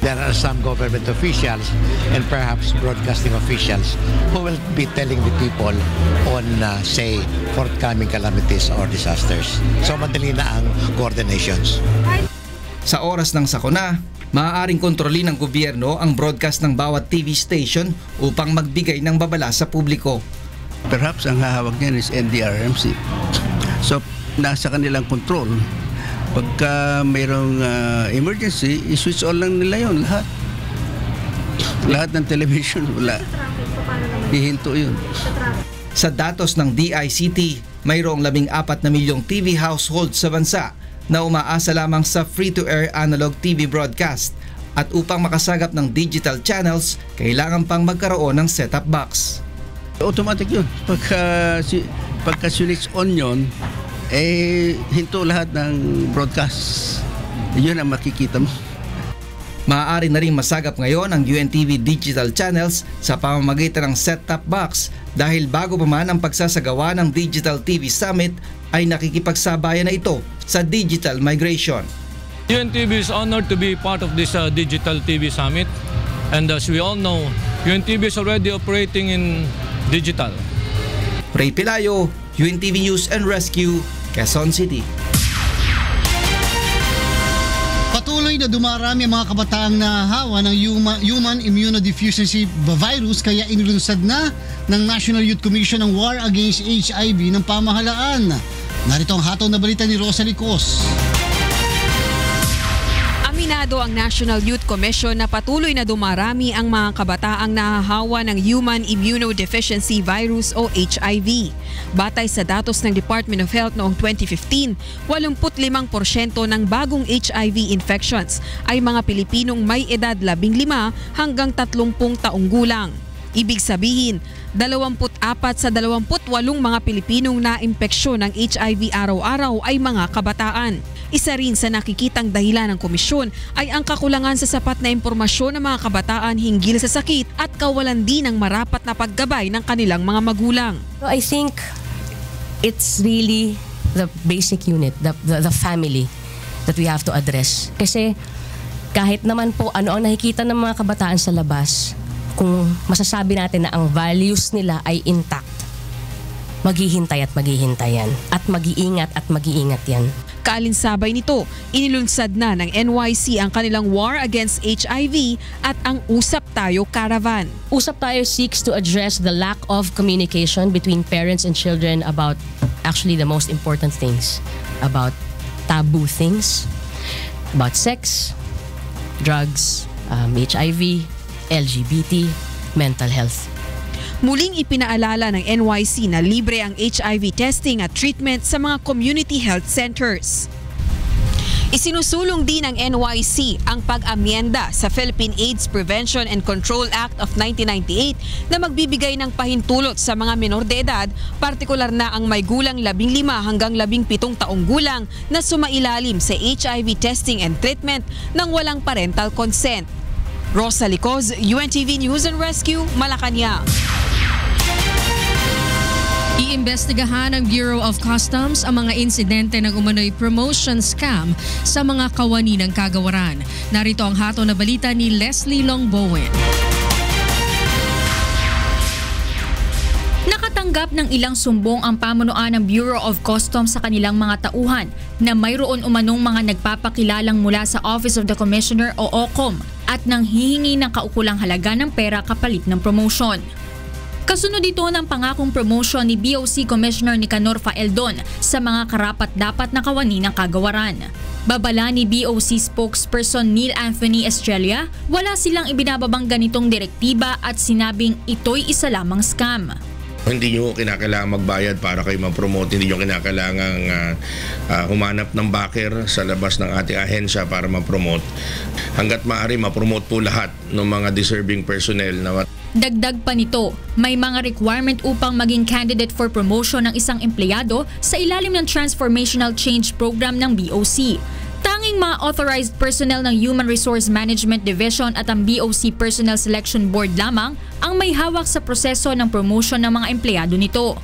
Speaker 8: There are some government officials and perhaps broadcasting officials who will be telling the people on, say, forthcoming calamities or disasters. So madali na ang coordinations.
Speaker 10: Sa oras ng sakuna, maaaring kontrolin ng gobyerno ang broadcast ng bawat TV station upang magbigay ng babala sa publiko.
Speaker 9: Perhaps ang hahawag niyan is NDRRMC. So nasa kanilang control. Pagka mayroong emergency, i-switch on lang nila yon lahat. Lahat ng television, wala. Hihinto yun.
Speaker 10: Sa datos ng DICT, mayroong 14 na milyong TV household sa bansa na umaasa lamang sa free-to-air analog TV broadcast. At upang makasagap ng digital channels, kailangan pang magkaroon ng set-top box.
Speaker 9: Automatic yun. Pagka switch on yun, hinto lahat ng broadcast. Yun ang makikita mo.
Speaker 10: Maaari na rin masagap ngayon ang UNTV digital channels sa pamamagitan ng set-top box dahil bago pa man ang pagsasagawa ng Digital TV Summit ay nakikipagsabayan na ito sa digital migration.
Speaker 11: UNTV is honored to be part of this Digital TV Summit, and as we all know, UNTV is already operating in digital.
Speaker 10: Ray Pelayo, UNTV News and Rescue, Quezon City.
Speaker 24: Patuloy na dumarami ang mga kabataang nahahawa ng human immunodeficiency virus kaya inilunsad na ng National Youth Commission ang War Against HIV ng pamahalaan. Narito ang hataw na balita ni Rosalie Cos.
Speaker 12: Aminado ang National Youth Commission na patuloy na dumarami ang mga kabataang nahahawa ng Human Immunodeficiency Virus o HIV. Batay sa datos ng Department of Health noong 2015, 85% ng bagong HIV infections ay mga Pilipinong may edad 15 hanggang 30 taong gulang. Ibig sabihin, 24 sa 28 mga Pilipinong na-impeksyon ng HIV araw-araw ay mga kabataan. Isa rin sa nakikitang dahilan ng komisyon ay ang kakulangan sa sapat na impormasyon ng mga kabataan hinggil sa sakit at kawalan din ng marapat na paggabay ng kanilang mga magulang.
Speaker 25: So I think it's really the basic unit, the family that we have to address. Kasi kahit naman po ano ang nakikita ng mga kabataan sa labas, kung masasabi natin na ang values nila ay intact, maghihintay at maghihintay yan. At mag-iingat at mag-iingat yan.
Speaker 12: Kaalinsabay nito, inilunsad na ng NYC ang kanilang War Against HIV at ang Usap Tayo Caravan.
Speaker 25: Usap Tayo seeks to address the lack of communication between parents and children about actually the most important things. About taboo things, about sex, drugs, HIV, LGBT, mental health.
Speaker 12: Muling ipinaalala ng NYC na libre ang HIV testing at treatment sa mga community health centers. Isinusulong din ng NYC ang pag-amyenda sa Philippine AIDS Prevention and Control Act of 1998 na magbibigay ng pahintulot sa mga menor de edad, partikular na ang may gulang 15 hanggang 17 taong gulang na sumailalim sa HIV testing and treatment nang walang parental consent. Rosalie Cos, UNTV News and Rescue, Malacanang.
Speaker 19: Iimbestigahan ng Bureau of Customs ang mga insidente ng umano'y promotion scam sa mga kawani ng kagawaran. Narito ang hataw na balita ni Leslie Longbowen.
Speaker 17: Nakatanggap ng ilang sumbong ang pamunuan ng Bureau of Customs sa kanilang mga tauhan na mayroon umanong mga nagpapakilalang mula sa Office of the Commissioner o OCOM at nang hihingi ng kaukulang halaga ng pera kapalit ng promotion. Kasunod ito ng pangakong promotion ni BOC Commissioner Nicanor Faeldon sa mga karapat-dapat na kawani ng kagawaran. Babala ni BOC spokesperson Neil Anthony Estrella, wala silang ibinababang ganitong direktiba at sinabing ito'y isa lamang scam.
Speaker 13: Hindi nyo kinakailangan magbayad para kayo ma-promote. Hindi nyo kinakailangan humanap ng backer sa labas ng ating ahensya para ma-promote. Hanggat maaari, ma-promote po lahat ng mga deserving personnel na
Speaker 17: Dagdag pa nito, may mga requirement upang maging candidate for promotion ng isang empleyado sa ilalim ng Transformational Change Program ng BOC. Tanging mga authorized personnel ng Human Resource Management Division at ang BOC Personnel Selection Board lamang ang may hawak sa proseso ng promotion ng mga empleyado nito.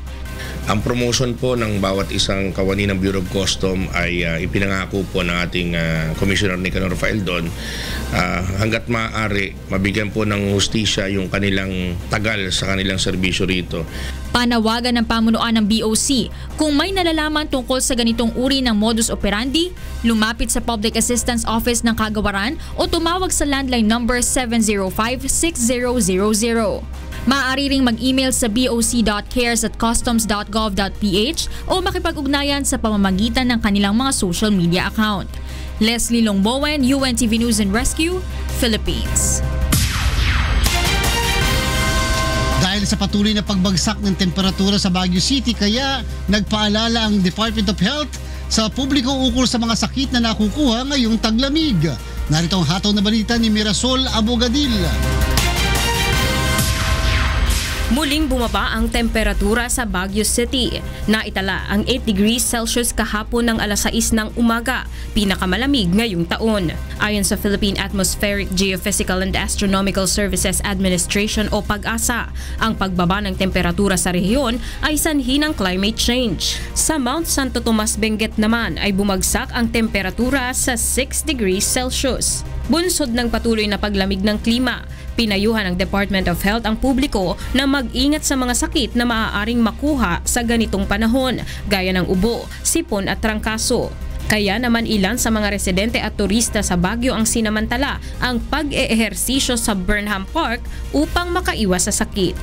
Speaker 13: Ang promotion po ng bawat isang kawani ng Bureau of Custom ay ipinangako po ng ating Commissioner Nicanor Faeldon hanggat maaari mabigyan po ng hustisya yung kanilang tagal sa kanilang serbisyo rito.
Speaker 17: Panawagan ng pamunuan ng BOC, kung may nalalaman tungkol sa ganitong uri ng modus operandi, lumapit sa Public Assistance Office ng Kagawaran o tumawag sa landline number 705-6000. Maaari ring mag-email sa boc.cares@customs.gov.ph o makipag-ugnayan sa pamamagitan ng kanilang mga social media account. Leslie Longbowen, UNTV News and Rescue, Philippines.
Speaker 24: Dahil sa patuloy na pagbagsak ng temperatura sa Baguio City, kaya nagpaalala ang Department of Health sa publiko ukol sa mga sakit na nakukuha ngayong taglamig. Narito ang hataw na balita ni Mirasol Abogadil.
Speaker 2: Muling bumaba ang temperatura sa Baguio City. Naitala ang 8 degrees Celsius kahapon ng alas 6 ng umaga, pinakamalamig ngayong taon. Ayon sa Philippine Atmospheric, Geophysical and Astronomical Services Administration o PAGASA, ang pagbaba ng temperatura sa rehiyon ay sanhi ng climate change. Sa Mount Santo Tomas, Benguet naman ay bumagsak ang temperatura sa 6 degrees Celsius. Bunsod ng patuloy na paglamig ng klima, pinayuhan ng Department of Health ang publiko na mag-ingat sa mga sakit na maaaring makuha sa ganitong panahon, gaya ng ubo, sipon at trangkaso. Kaya naman ilan sa mga residente at turista sa Baguio ang sinamantala ang pag-eehersisyo sa Burnham Park upang makaiwas sa sakit.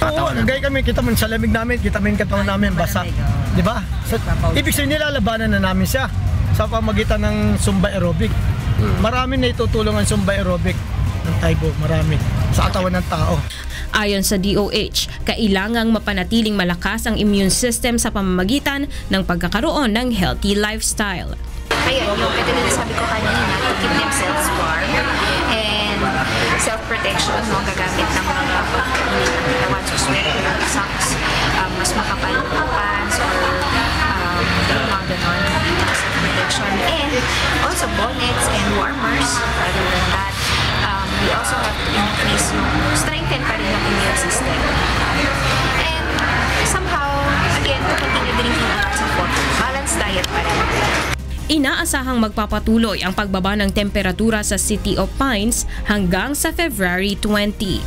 Speaker 14: Oo, nagay kami, kita mo sa lamig namin, kita mo yung katawan namin basa. Di ba? So, ibig sabihin nilalabanan na namin siya sa pamagitan ng Zumba aerobic. Marami na itutulong ang Zumba aerobic ng Taibo, marami sa katawan ng tao.
Speaker 2: Ayon sa DOH, kailangang mapanatiling malakas ang immune system sa pamamagitan ng pagkakaroon ng healthy lifestyle.
Speaker 15: Ayun, yung ito na sabi ko kanina, to keep themselves warm and self-protection, no, gagamit ng mga pag-init ng katawan, so sweater, socks, mas makapal na pants or yung mga ganon, self-protection, and also bonnets and warmers. Rather than that, we also have to increase strengthen pa rin yung immune system. And somehow, again, to continue drinking lots of water. Balanced diet pa rin.
Speaker 2: Inaasahang magpapatuloy ang pagbaba ng temperatura sa City of Pines hanggang sa February 20.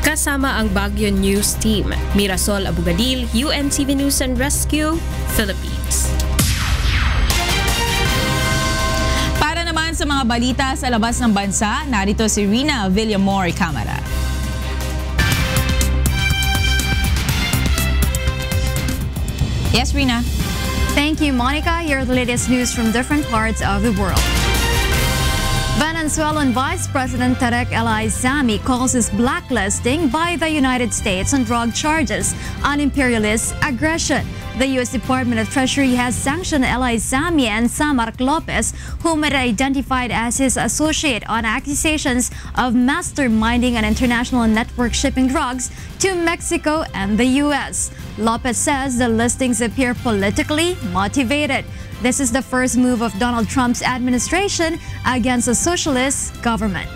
Speaker 2: Kasama ang Baguio News Team, Mirasol Abogadil, UNTV News and Rescue, Philippines.
Speaker 20: Para naman sa mga balita sa labas ng bansa, narito si Rina Villamor Camara. Yes, Rina.
Speaker 16: Thank you, Monica. Here are the latest news from different parts of the world. Venezuelan Vice President Tarek El Aissami calls his blacklisting by the United States on drug charges an imperialist aggression. The U.S. Department of Treasury has sanctioned El Aissami and Samark Lopez, whom it identified as his associate, on accusations of masterminding an international network shipping drugs to Mexico and the U.S. Lopez says the listings appear politically motivated. This is the first move of Donald Trump's administration against a socialist government.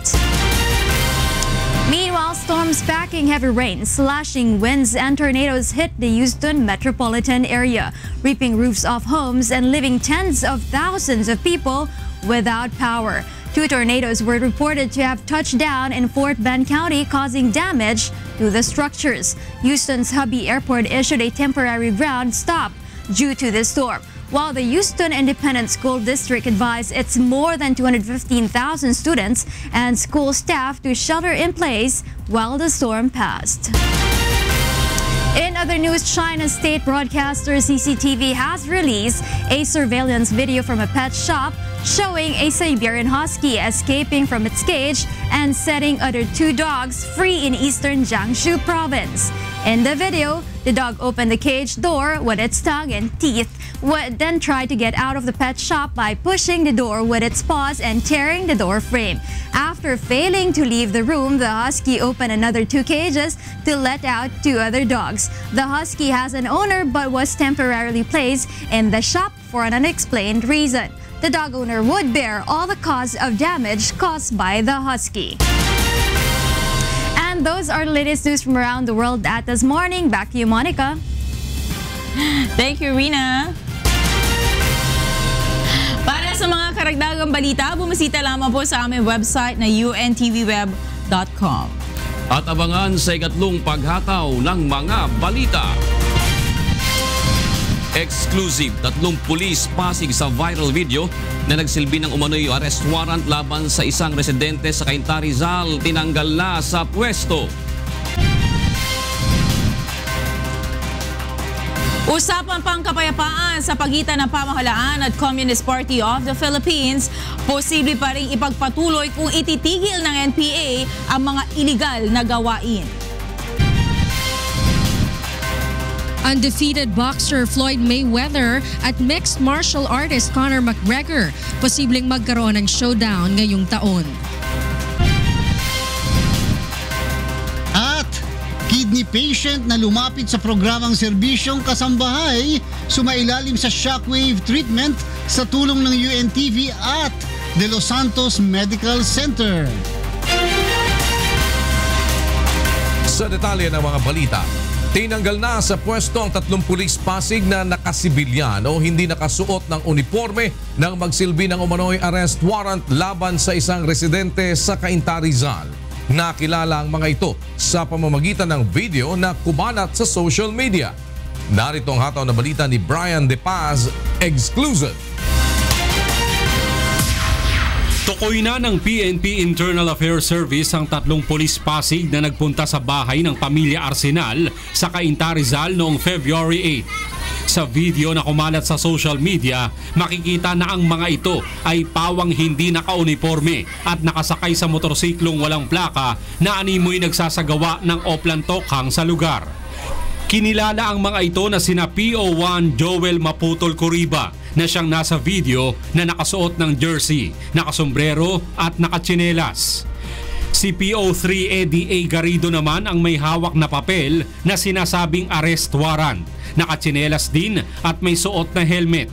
Speaker 16: Meanwhile, storms packing heavy rain, slashing winds and tornadoes hit the Houston metropolitan area, ripping roofs off homes and leaving tens of thousands of people without power. 2 tornadoes were reported to have touched down in Fort Bend County, causing damage to the structures. Houston's Hobby Airport issued a temporary ground stop due to the storm, while the Houston Independent School District advised its more than 215,000 students and school staff to shelter in place while the storm passed. In other news, China's state broadcaster CCTV has released a surveillance video from a pet shop showing a Siberian Husky escaping from its cage and setting other 2 dogs free in eastern Jiangsu province. In the video, the dog opened the cage door with its tongue and teeth, then tried to get out of the pet shop by pushing the door with its paws and tearing the door frame. After failing to leave the room, the Husky opened another 2 cages to let out 2 other dogs. The Husky has an owner but was temporarily placed in the shop for an unexplained reason. The dog owner would bear all the cost of damage caused by the Husky. And those are the latest news from around the world at this morning. Back to you, Monica.
Speaker 20: Thank you, Rina. Para sa mga karagdagang balita, bumisita lamang po sa aming website na untvweb.com.
Speaker 1: At abangan sa ikatlong paghataw ng mga balita. Exclusive, 3 pulis Pasig sa viral video na nagsilbi ng umano'y arrest warrant laban sa isang residente sa Cainta, Rizal, tinanggal na sa pwesto.
Speaker 20: Usapan pang kapayapaan sa pagitan ng pamahalaan at Communist Party of the Philippines, posible pa rin ipagpatuloy kung ititigil ng NPA ang mga iligal na gawain.
Speaker 19: Undefeated boxer Floyd Mayweather at mixed martial artist Conor McGregor posibleng magkaroon ng showdown ngayong taon.
Speaker 24: At kidney patient na lumapit sa programang serbisyong kasambahay sumailalim sa shockwave treatment sa tulong ng UNTV at De Los Santos Medical Center.
Speaker 3: Sa detalye ng mga balita, tinanggal na sa pwesto ang 3 pulis Pasig na nakasibilyan o hindi nakasuot ng uniforme nang magsilbi ng umano'y arrest warrant laban sa isang residente sa Cainta, Rizal. Nakilala ang mga ito sa pamamagitan ng video na kumalat sa social media. Narito ang hataw na balita ni Brian De Paz, exclusive.
Speaker 18: Tukoy na ng PNP Internal Affairs Service ang 3 pulis Pasig na nagpunta sa bahay ng pamilya Arsenal sa Cainta, Rizal noong February 8. Sa video na kumalat sa social media, makikita na ang mga ito ay pawang hindi naka-uniforme at nakasakay sa motorsiklong walang plaka na animoy nagsasagawa ng oplantokhang sa lugar. Kinilala ang mga ito na sina PO1 Joel Maputol Curiba na siyang nasa video na nakasuot ng jersey, nakasombrero at nakatsinelas. Si PO3 Eddie A. Garrido naman ang may hawak na papel na sinasabing arrest warrant, nakatsinelas din at may suot na helmet.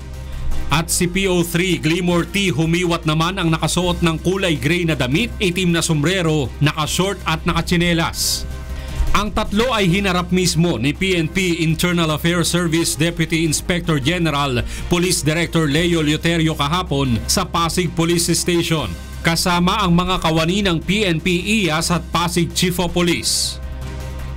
Speaker 18: At si PO3 Glimor T. Humiwat naman ang nakasuot ng kulay gray na damit, itim na sombrero, nakashort at nakatsinelas. Ang 3 ay hinarap mismo ni PNP Internal Affairs Service Deputy Inspector General Police Director Leo Leuterio kahapon sa Pasig Police Station, kasama ang mga kawani ng PNP IAS at Pasig Chief of Police.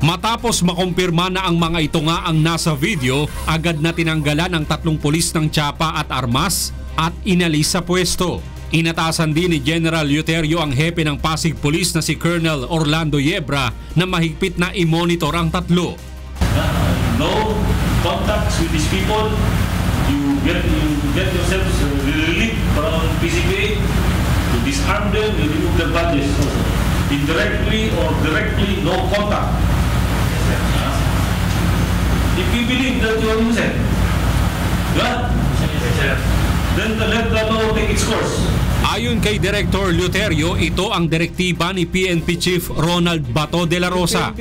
Speaker 18: Matapos makumpirma na ang mga ito nga ang nasa video, agad na tinanggalan ang 3 pulis ng tsapa at armas at inalis sa pwesto. Inatasan din ni General Leuterio ang hepe ng Pasig Police na si Colonel Orlando Yebra na mahigpit na i-monitor ang 3.
Speaker 21: No contacts with these people. You get yourselves relieved from PCPA. To disarm them, you remove their badges. Indirectly or directly, no contact. If you believe that you are innocent, then let the law take its course.
Speaker 18: Ayon kay Director Leuterio, ito ang direktiba ni PNP Chief Ronald Bato de la Rosa.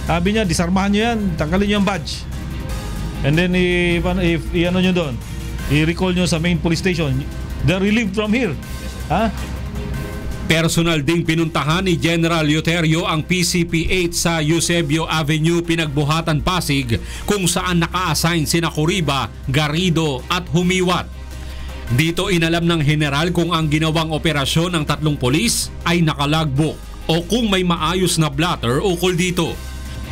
Speaker 23: Sabi niya, disarmahan niyo yan, tanggalin niyo ang badge. And then, i-ano niyo doon, i-recall niyo sa main police station. They're relieved from here. Ha?
Speaker 18: Personal ding pinuntahan ni General Leuterio ang PCP-8 sa Eusebio Avenue, Pinagbuhatan, Pasig, kung saan naka-assign sina Curiba, Garrido at Humiwat. Dito inalam ng general kung ang ginawang operasyon ng 3 pulis ay nakalagbook o kung may maayos na blotter ukol dito.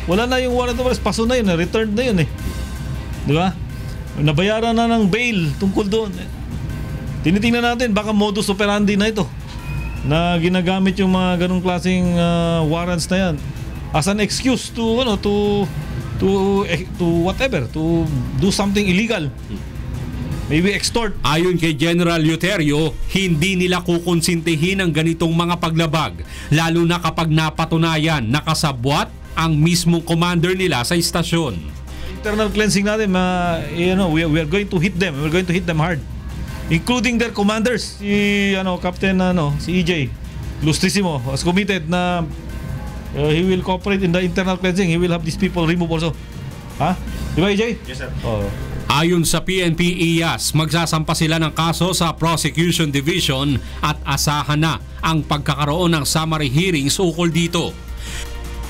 Speaker 23: Wala na yung warrant of arrest, paso na yun, returned na yun eh. Di ba? Nabayaran na ng bail tungkol doon. Tinitingnan natin, baka modus operandi na ito na ginagamit yung mga ganung klaseng warrants na yan as an excuse to whatever, to do something illegal. Maybe extort.
Speaker 18: Ayon kay General Leuterio, hindi nila kukonsintihin ang ganitong mga paglabag, lalo na kapag napatunayan nakasabwat ang mismong commander nila sa istasyon.
Speaker 23: Internal cleansing natin, we are going to hit them. We're going to hit them hard, including their commanders. Si Captain si EJ Lustrissimo has committed na he will cooperate in the internal cleansing. He will have these people removed also. Ha? Di ba, EJ?
Speaker 21: Yes, sir.
Speaker 18: Ayon sa PNP IAS, magsasampa sila ng kaso sa Prosecution Division at asahan na ang pagkakaroon ng summary hearings ukol dito.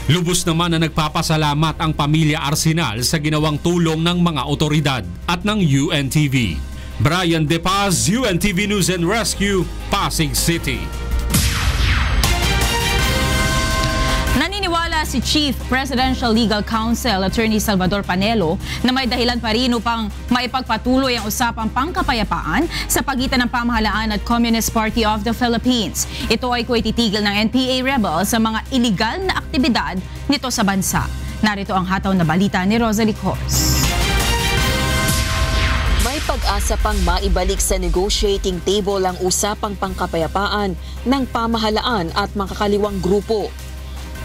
Speaker 18: Lubos naman na nagpapasalamat ang pamilya Arsenal sa ginawang tulong ng mga otoridad at ng UNTV. Brian De Paz, UNTV News and Rescue, Pasig City.
Speaker 20: Naniniwala si Chief Presidential Legal Counsel Attorney Salvador Panelo na may dahilan pa rin upang maipagpatuloy ang usapang pangkapayapaan sa pagitan ng pamahalaan at Communist Party of the Philippines. Ito ay kung ititigil ng NPA rebels sa mga iligal na aktibidad nito sa bansa. Narito ang hataw na balita ni Rosalie Cos.
Speaker 4: May pag-asa pang maibalik sa negotiating table ang usapang pangkapayapaan ng pamahalaan at makakaliwang grupo.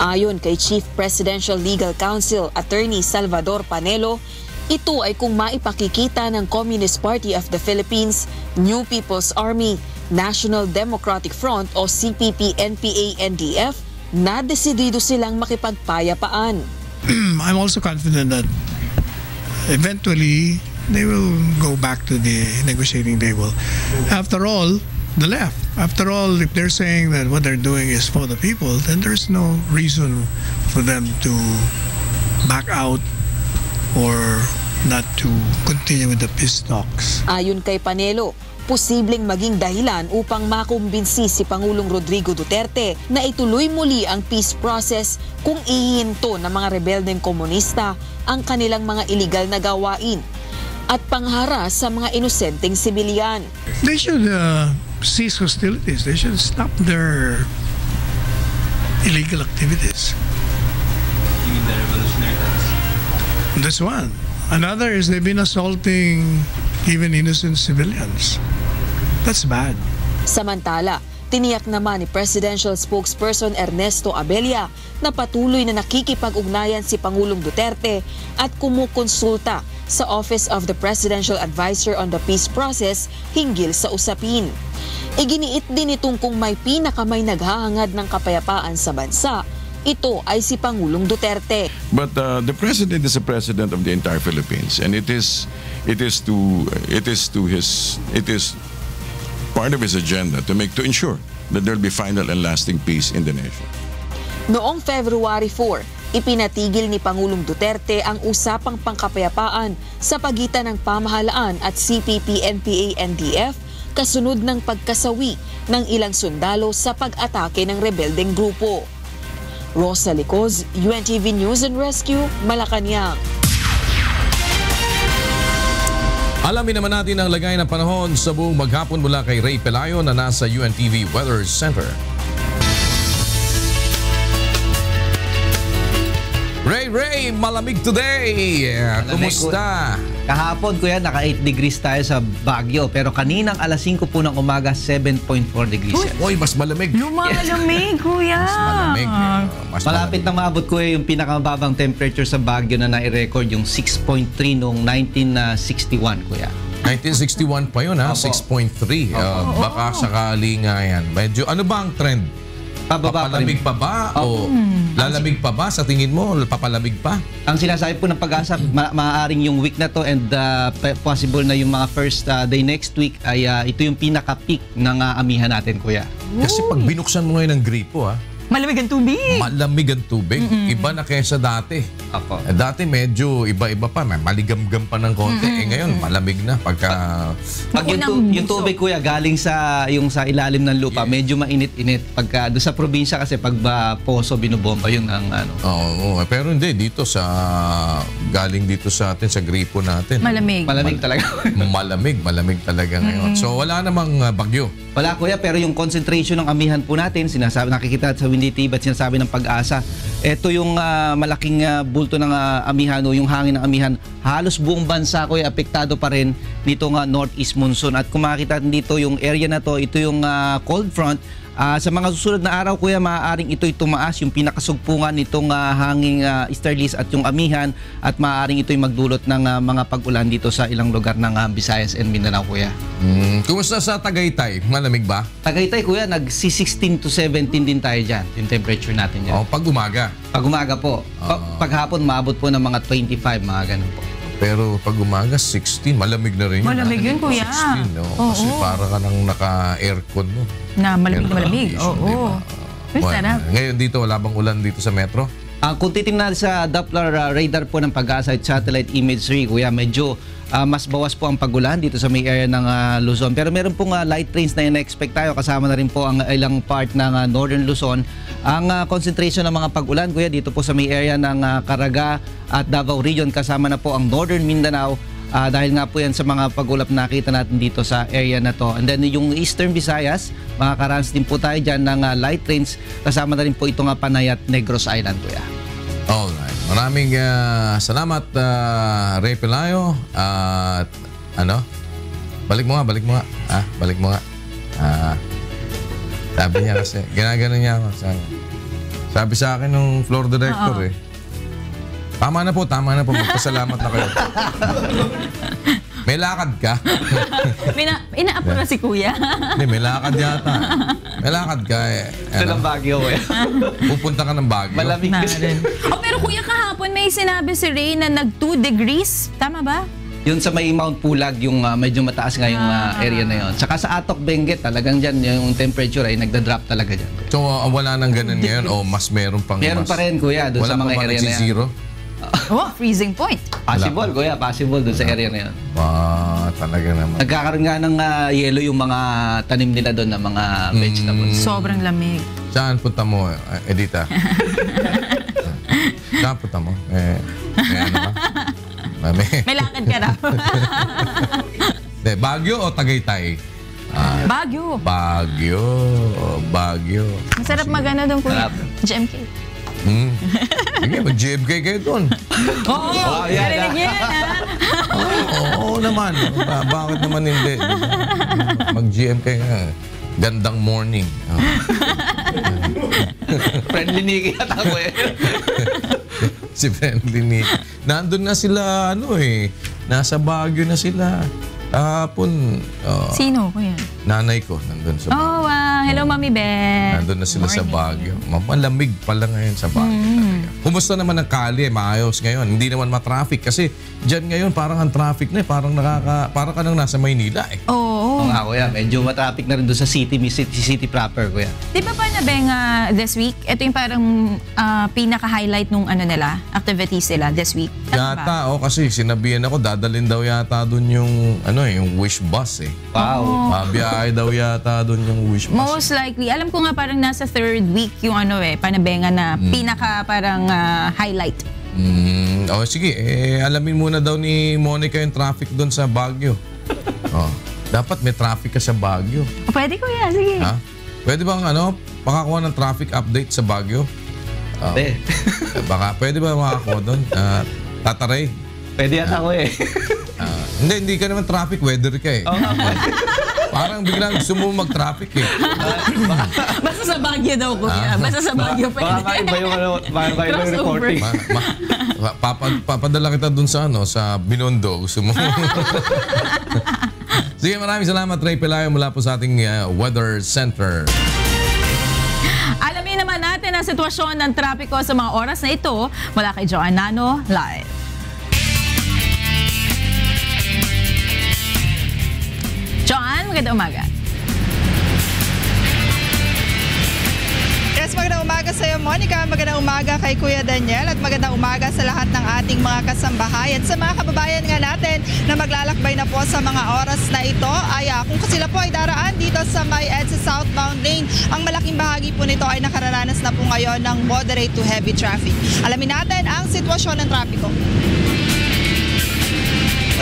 Speaker 4: Ayon kay Chief Presidential Legal Counsel Attorney Salvador Panelo, ito ay kung maipakikita ng Communist Party of the Philippines, New People's Army, National Democratic Front o CPP-NPA-NDF na desidido silang makipagpayapaan.
Speaker 5: I'm also confident that eventually they will go back to the negotiating table. After all, the left. After all, if they're saying that what they're doing is for the people, then there's no reason for them to back out or not to continue with the peace talks.
Speaker 4: Ayon kay Panelo, posibleng maging dahilan upang makumbinsi si Pangulong Rodrigo Duterte na ituloy muli ang peace process kung ihinto ng mga rebeldeng komunista ang kanilang mga iligal na gawain at panghara sa mga inosenteng sibilyan.
Speaker 5: They should cease hostilities. They should stop their illegal activities.
Speaker 6: You mean the revolutionary acts?
Speaker 5: That's one. Another is they've been assaulting even innocent civilians. That's bad.
Speaker 4: Samantala, tiniyak naman ni Presidential Spokesperson Ernesto Abella na patuloy na nakikipag-ugnayan si Pangulong Duterte at kumukonsulta sa Office of the Presidential Advisor on the Peace Process hinggil sa usapin. Iginiit din itong kung may pinakamay naghahangad ng kapayapaan sa bansa, ito ay si Pangulong Duterte.
Speaker 7: But the president is the president of the entire Philippines, and it is part of his agenda to ensure that there will be final and lasting peace in the nation.
Speaker 4: Noong February 4, ipinatigil ni Pangulong Duterte ang usapang pangkapayapaan sa pagitan ng pamahalaan at CPP-NPA-NDF kasunod ng pagkasawi ng ilang sundalo sa pag-atake ng rebeldeng grupo. Rosalie Cos, UNTV News and Rescue, Malacanang.
Speaker 3: Alamin naman natin ang lagay ng panahon sa buong maghapon mula kay Ray Pelayo na nasa UNTV Weather Center. Ray, malamig today. Kumusta?
Speaker 10: Kahapon, kuya, naka 8 degrees tayo sa Baguio. Pero kaninang alas 5 po ng umaga, 7.4 degrees.
Speaker 3: Uy, mas malamig.
Speaker 20: Lumalamig, kuya.
Speaker 3: Mas
Speaker 10: malapit na maabot, kuya, yung pinakamababang temperature sa Baguio na nai-record, yung 6.3 noong 1961, kuya.
Speaker 3: 1961 pa yun, ha? 6.3. Baka sakali nga yan. Medyo, ano ba ang trend? Papalamig pa ba? O lalamig pa ba? Sa tingin mo, papalamig pa?
Speaker 10: Ang sinasabi po ng Pag-asa, maaaring yung week na to and possible na yung mga first day next week ay ito yung pinaka-peak ng amihan natin, kuya.
Speaker 3: Kasi pag binuksan mo ngayon ng gripo,
Speaker 20: malamig ang tubig.
Speaker 3: Malamig ang tubig. Iba na kaysa dati. Dati medyo iba-iba pa. Maligam-gam pa ng konti. Ngayon, malamig na. Pag
Speaker 10: yung tubig, kuya, galing sa ilalim ng lupa, medyo mainit-init. Pagka doon sa probinsya kasi, pag poso, binubomba, yun ang ano.
Speaker 3: Oo, pero hindi. Dito galing dito sa atin, sa gripo natin.
Speaker 20: Malamig.
Speaker 10: Malamig talaga.
Speaker 3: Malamig talaga ngayon. So, wala namang bagyo.
Speaker 10: Wala, kuya, pero yung concentration ng amihan po natin, nakikita sa Windy TV at sinasabi ng Pag-asa, ito yung malaking bulto ng amihan o yung hangin ng amihan, halos buong bansa, kuya, apektado pa rin nitong northeast monsoon. At kung makikita dito yung area na to, ito yung cold front. Sa mga susunod na araw, kuya, maaaring ito'y tumaas, yung pinakasugpungan nitong hanging easterlies at yung amihan, at maaaring ito'y magdulot ng mga pag-ulan dito sa ilang lugar ng Visayas and Mindanao, kuya.
Speaker 3: Kumusta sa Tagaytay? Malamig ba?
Speaker 10: Tagaytay, kuya, nag-16 to 17 din tayo dyan, yung temperature natin dyan.
Speaker 3: Pag umaga?
Speaker 10: Pag umaga po. Paghapon, maabot po ng mga 25, mga ganun po.
Speaker 3: Pero pag umaga, 16, malamig na rin yun.
Speaker 20: Malamig yun, kuya.
Speaker 3: 16, no? Kasi para ka nang naka-aircon mo.
Speaker 20: Na malamig na malamig. Oo.
Speaker 3: Ngayon dito, wala bang ulan dito sa metro?
Speaker 10: Kung titingnan sa Doppler radar po ng Pag-asa at satellite imagery, kuya, medyo mas bawas po ang pagulan dito sa may area ng Luzon. Pero meron pong light rains na in-expect tayo. Kasama na rin po ang ilang part ng Northern Luzon. Ang concentration ng mga pagulan, kuya, dito po sa may area ng Caraga at Davao Region. Kasama na po ang Northern Mindanao. Dahil nga po yan sa mga pag-ulap nakita natin dito sa area na to. And then yung Eastern Visayas, makakaranas din po tayo dyan ng light rains. Kasama na rin po itong Panay at Negros Island, kuya.
Speaker 3: Alright. Maraming salamat, Ray Pelayo. Balik mo nga. Balik mo nga. Sabi niya kasi, ginagano niya ako. Sabi sa akin ng floor director Tama na po. Magpasalamat na kayo. May lakad ka?
Speaker 20: Ina-apro na si kuya.
Speaker 3: Hindi, may lakad yata. May lakad ka
Speaker 10: Ito ng Baguio,
Speaker 3: Pupunta ka ng Baguio.
Speaker 10: Malamig kasi.
Speaker 20: Pero kuya, kahapon may sinabi si Ray na nag 2 degrees. Tama ba?
Speaker 10: Yun sa may Mount Pulag, yung medyo mataas nga yung area na yun. Saka sa Atok, Benguet, talagang dyan, yung temperature ay nagda-drop talaga dyan.
Speaker 3: So, wala nang ganun ngayon o mas meron pang
Speaker 10: Meron pa rin, kuya, doon sa mga area na yan.
Speaker 3: Zero?
Speaker 20: Freezing point.
Speaker 10: Possible, kuya. Possible doon sa area na yun.
Speaker 3: Talaga naman.
Speaker 10: Nagkakaroon nga ng yelo yung mga tanim nila doon ng mga vegetables.
Speaker 20: Sobrang lamig.
Speaker 3: Saan punta mo, Edita? Saan punta mo? May ano ba?
Speaker 20: May lakad ka raw.
Speaker 3: Baguio o Tagaytay? Baguio.
Speaker 20: Masarap magano doon, kuya. GMK.
Speaker 3: Sige, mag-GMK kayo doon.
Speaker 20: Oo, narinig yan,
Speaker 3: Oo naman. Bakit naman hindi? Mag-GMK nga. Gandang morning.
Speaker 10: Friendly Nicky at ako
Speaker 3: Si Friendly Nicky. Nandun na sila, nasa Baguio na sila. Hapon.
Speaker 20: Sino, kuya?
Speaker 3: Nanay ko, nandun sa Baguio.
Speaker 20: Hello, Mami Beth.
Speaker 3: Nandun na sila sa Baguio. Malamig pala ngayon sa Baguio. Kumusta naman ang kalye? Maayos ngayon. Hindi naman matraffic. Kasi dyan ngayon parang ang traffic na parang ka nang nasa Maynila
Speaker 20: Oo.
Speaker 10: nga, kuya. Medyo matraffic na rin doon sa city proper, kuya.
Speaker 20: Di ba pa this week? Ito yung parang pinaka-highlight nung nila, activities nila this week.
Speaker 3: Yata, kasi sinabihan ako, dadalhin daw yata doon yung yung wish bus
Speaker 10: Wow.
Speaker 3: Biyahe daw yata doon yung wish bus.
Speaker 20: Most likely. Alam ko nga parang nasa 3rd week yung panabenga na pinaka parang highlight.
Speaker 3: Sige, alamin muna daw ni Monica yung traffic doon sa Baguio. Dapat may traffic ka sa Baguio.
Speaker 20: Pwede, kuya. Sige.
Speaker 3: Pwede bang pakakuha ng traffic update sa Baguio? Baka pwede ba makakuha doon? Tataray.
Speaker 10: Pwede yata ako
Speaker 3: Hindi ka naman traffic, weather ka Parang biglang gusto mo mag-traffic
Speaker 20: Basta sa Baguio daw, kuya. Basta sa Baguio pwede.
Speaker 10: Baka iba yung reporting.
Speaker 3: Papadala kita dun sa Binondo. Gusto mo? Sige, maraming salamat, Ray Pelayo, mula po sa ating Weather Center.
Speaker 20: Alamin naman natin ang sitwasyon ng trapiko sa mga oras na ito mula kay Joanne Nano, live. John, magandang umaga.
Speaker 8: Yes, magandang umaga sa iyo, Monica. Magandang umaga kay Kuya Daniel at magandang umaga sa lahat ng ating mga kasambahay at sa mga kababayan nga natin na maglalakbay na po sa mga oras na ito ay kung sila po ay daraan dito sa may EDSA southbound lane, ang malaking bahagi po nito ay nakararanas na po ngayon ng moderate to heavy traffic. Alamin natin ang sitwasyon ng trapiko.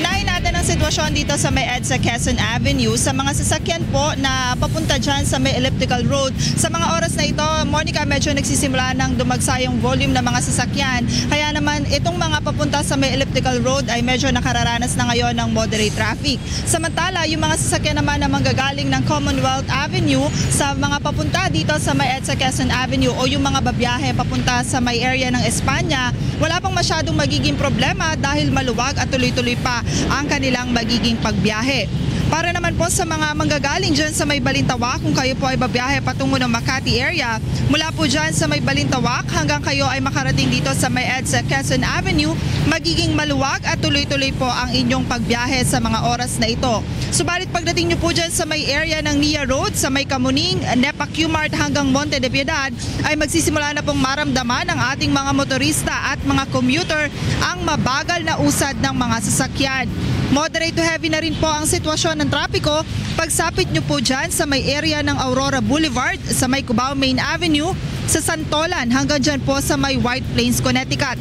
Speaker 8: Unahin natin ang sitwasyon dito sa may EDSA Quezon Avenue sa mga sasakyan po na papunta dyan sa may elliptical road. Sa mga oras na ito, Monica, medyo nagsisimula ng dumagsa yung volume ng mga sasakyan. Kaya naman itong mga papunta sa may elliptical road ay medyo nakararanas na ngayon ng moderate traffic. Samantala, yung mga sasakyan naman na manggagaling ng Commonwealth Avenue sa mga papunta dito sa may EDSA Quezon Avenue o yung mga babiyahe papunta sa may area ng Espanya, wala pang masyadong magiging problema dahil maluwag at tuloy-tuloy pa ang kanilang magiging pagbiyahe. Para naman po sa mga manggagaling dyan sa may Balintawak, kung kayo po ay babiyahe patungo ng Makati area, mula po dyan sa may Balintawak hanggang kayo ay makarating dito sa may EDSA Quezon Avenue, magiging maluwag at tuloy-tuloy po ang inyong pagbiyahe sa mga oras na ito. Subalit pagdating nyo po dyan sa may area ng Nia Road, sa may Kamuning, Nepa Q-Mart hanggang Monte de Piedad, ay magsisimula na pong maramdaman ng ating mga motorista at mga commuter ang mabagal na usad ng mga sasakyan. Moderate to heavy na rin po ang sitwasyon ng trapiko pagsapit nyo po dyan sa may area ng Aurora Boulevard, sa may Cubao Main Avenue, sa Santolan hanggang dyan po sa may White Plains, Connecticut.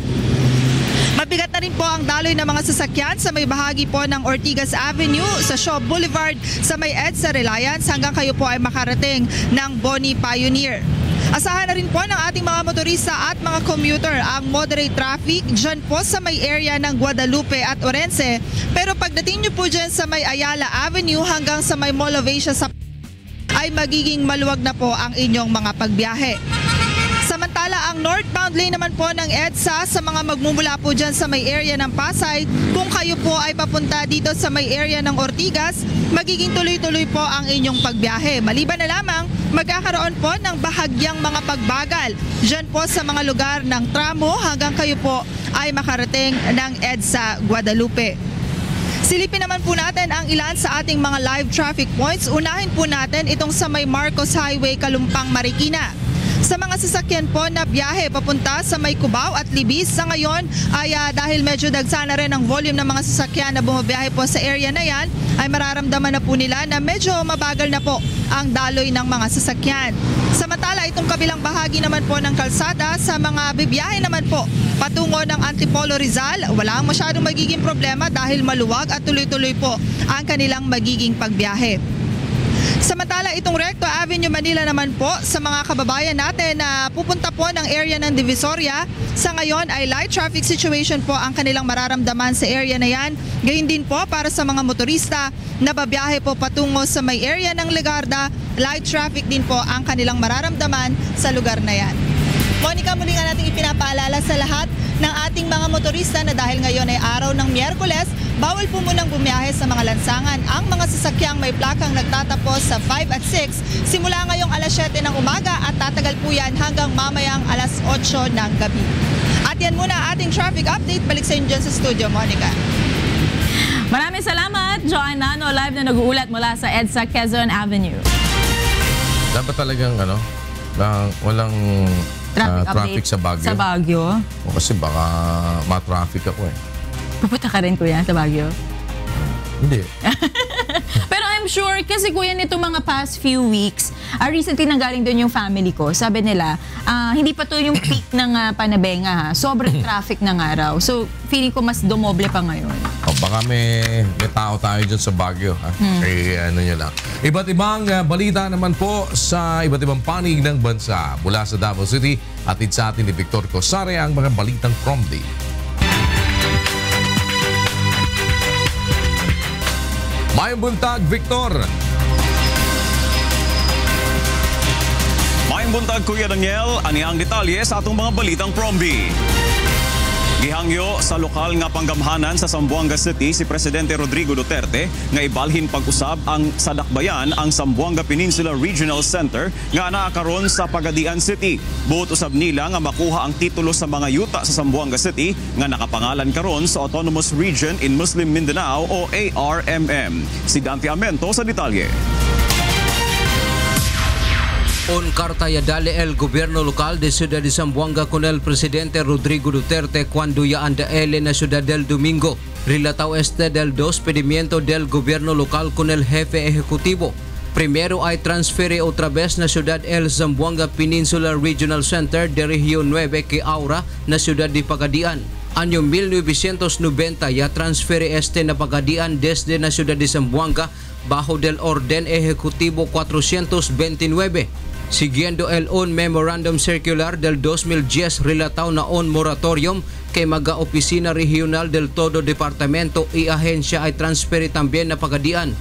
Speaker 8: Mabigat na rin po ang daloy ng mga sasakyan sa may bahagi po ng Ortigas Avenue, sa Shaw Boulevard, sa may EDSA Reliance hanggang kayo po ay makarating ng Boni Pioneer. Asahan na rin po ng ating mga motorista at mga commuter ang moderate traffic dyan po sa may area ng Guadalupe at Orense. Pero pagdating nyo po dyan sa may Ayala Avenue hanggang sa may Mall of Asia ay magiging maluwag na po ang inyong mga pagbiyahe. Samantala, ang northbound lane naman po ng EDSA sa mga magmumula po dyan sa may area ng Pasay, kung kayo po ay papunta dito sa may area ng Ortigas, magiging tuloy-tuloy po ang inyong pagbiyahe. Maliban na lamang, magkakaroon po ng bahagyang mga pagbagal dyan po sa mga lugar ng tramo hanggang kayo po ay makarating ng EDSA Guadalupe. Silipin naman po natin ang ilan sa ating mga live traffic points. Unahin po natin itong sa may Marcos Highway, Kalumpang, Marikina. Sa mga sasakyan po na biyahe papunta sa may Cubao at Libis, sa ngayon ay dahil medyo dagsa na rin ang volume ng mga sasakyan na bumabiyahe po sa area na yan, ay mararamdaman na po nila na medyo mabagal na po ang daloy ng mga sasakyan. Samantala, itong kabilang bahagi naman po ng kalsada sa mga bibiyahe naman po patungo ng Antipolo Rizal, wala masyadong magiging problema dahil maluwag at tuloy-tuloy po ang kanilang magiging pagbiyahe. Samantala, itong Recto Avenue, Manila naman po sa mga kababayan natin na pupunta po ng area ng Divisoria, sa ngayon ay light traffic situation po ang kanilang mararamdaman sa area na yan. Gayun din po para sa mga motorista na babiyahe po patungo sa may area ng Legarda, light traffic din po ang kanilang mararamdaman sa lugar na yan. Monica, muli nga natin ipinapaalala sa lahat ng ating mga motorista na dahil ngayon ay araw ng Miyerkules, bawal po munang bumiyahe sa mga lansangan ang mga sasakyang may plakang nagtatapos sa 5 at 6 simula ngayong alas 7 ng umaga at tatagal po yan hanggang mamayang alas 8 ng gabi. At yan muna ating traffic update. Balik sa inyo dyan sa studio, Monica.
Speaker 20: Maraming salamat, Joanna Nano, live na nag-uulat mula sa EDSA Quezon Avenue.
Speaker 3: Dapat talagang walang traffic sa Baguio.
Speaker 20: Sa Baguio?
Speaker 3: O kasi baka ma-traffic ako eh.
Speaker 20: Pupunta ka rin, kuya, sa Baguio?
Speaker 3: Hindi.
Speaker 20: Pero I'm sure, kasi kuya, nito mga past few weeks, recently nanggaling doon yung family ko, sabi nila, hindi pa to yung peak ng Panabenga, ha? Sobrang traffic ng araw. So, feeling ko mas dumoble pa ngayon.
Speaker 3: O, baka may tao tayo dyan sa Baguio, ha? Ano nyo lang. Iba't ibang balita naman po sa iba't ibang panig ng bansa. Mula sa Davao City, atid sa atin ni Victor Cosare ang mga balitang from day. Mayong buntag, Victor.
Speaker 9: Mayong buntag, Kuya Daniel. Ani ang detalye sa atong mga balitang prombi. Gihangyo sa lokal nga panggamhanan sa Zamboanga City si Presidente Rodrigo Duterte nga ibalhin pag-usab ang sadakbayan ang Zamboanga Peninsula Regional Center nga naa karon sa Pagadian City. Buot usab nila nga makuha ang titulo sa mga yuta sa Zamboanga City nga nakapangalan karon sa Autonomous Region in Muslim Mindanao o ARMM. Si Dante Amento sa detalye.
Speaker 11: On carta ya dale el gobierno local de Ciudad de Zamboanga con el presidente Rodrigo Duterte cuando ya anda él en la ciudad del domingo. Relatado este del despedimiento del gobierno local con el jefe ejecutivo. Primero ay transfiere otra vez na ciudad el Zamboanga Peninsula Regional Center de Región 9 que ahora na ciudad de Pagadian. Año 1990 ya transfiere este na Pagadian desde na ciudad de Zamboanga bajo del orden ejecutivo 429. Siguiendo el on Memorandum Circular del 2010 relatado na on moratorium kay maga-opisina regional del todo departamento y agencia ay transferi también na Pagadian.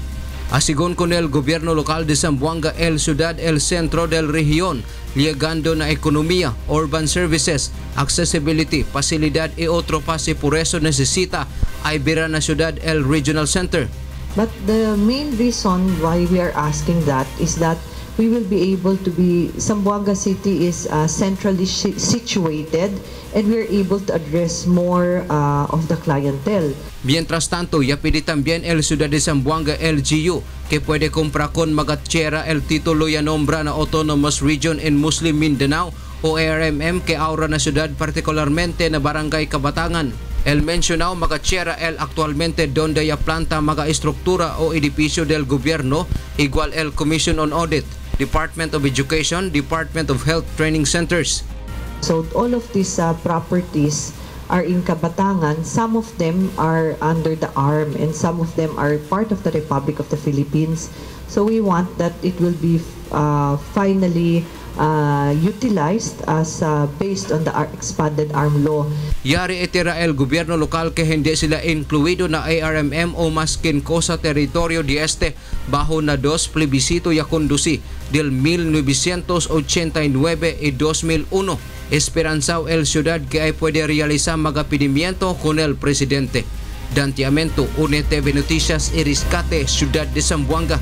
Speaker 11: Asigon con el gobierno local de Zamboanga el ciudad el centro del región, llegando na ekonomiya, urban services, accessibility, pasilidad y otro pasi por eso necesita ay bira na ciudad el regional center.
Speaker 12: But the main reason why we are asking that is that we will be able to be, Zamboanga City is centrally situated and we are able to address more of the clientele.
Speaker 11: Mientras tanto, yapili también el Ciudad de Zamboanga LGU que puede comprar con magatchera el título y nombra na Autonomous Region in Muslim Mindanao o ARMM que ahora na ciudad particularmente na Barangay Kabatangan. El mencionado magatchera el actualmente donde ya planta magaestructura o edificio del gobierno igual el Commission on Audit, Department of Education, Department of Health Training Centers.
Speaker 12: So all of these properties are in Kabatangan. Some of them are under the ARM and some of them are part of the Republic of the Philippines. So we want that it will be finally utilized as based on the expanded ARM law.
Speaker 11: Yari itira el gobierno lokal que hindi sila incluido na ARMM o maskin ko sa teritoryo di este bajo na dos plebisito ya conduci del 1989 y 2001. Esperanzao el ciudad que ay puede realizar magapidimiento con el presidente. Dantiamento, UNTV Noticias y Riscate, Ciudad de Zamboanga.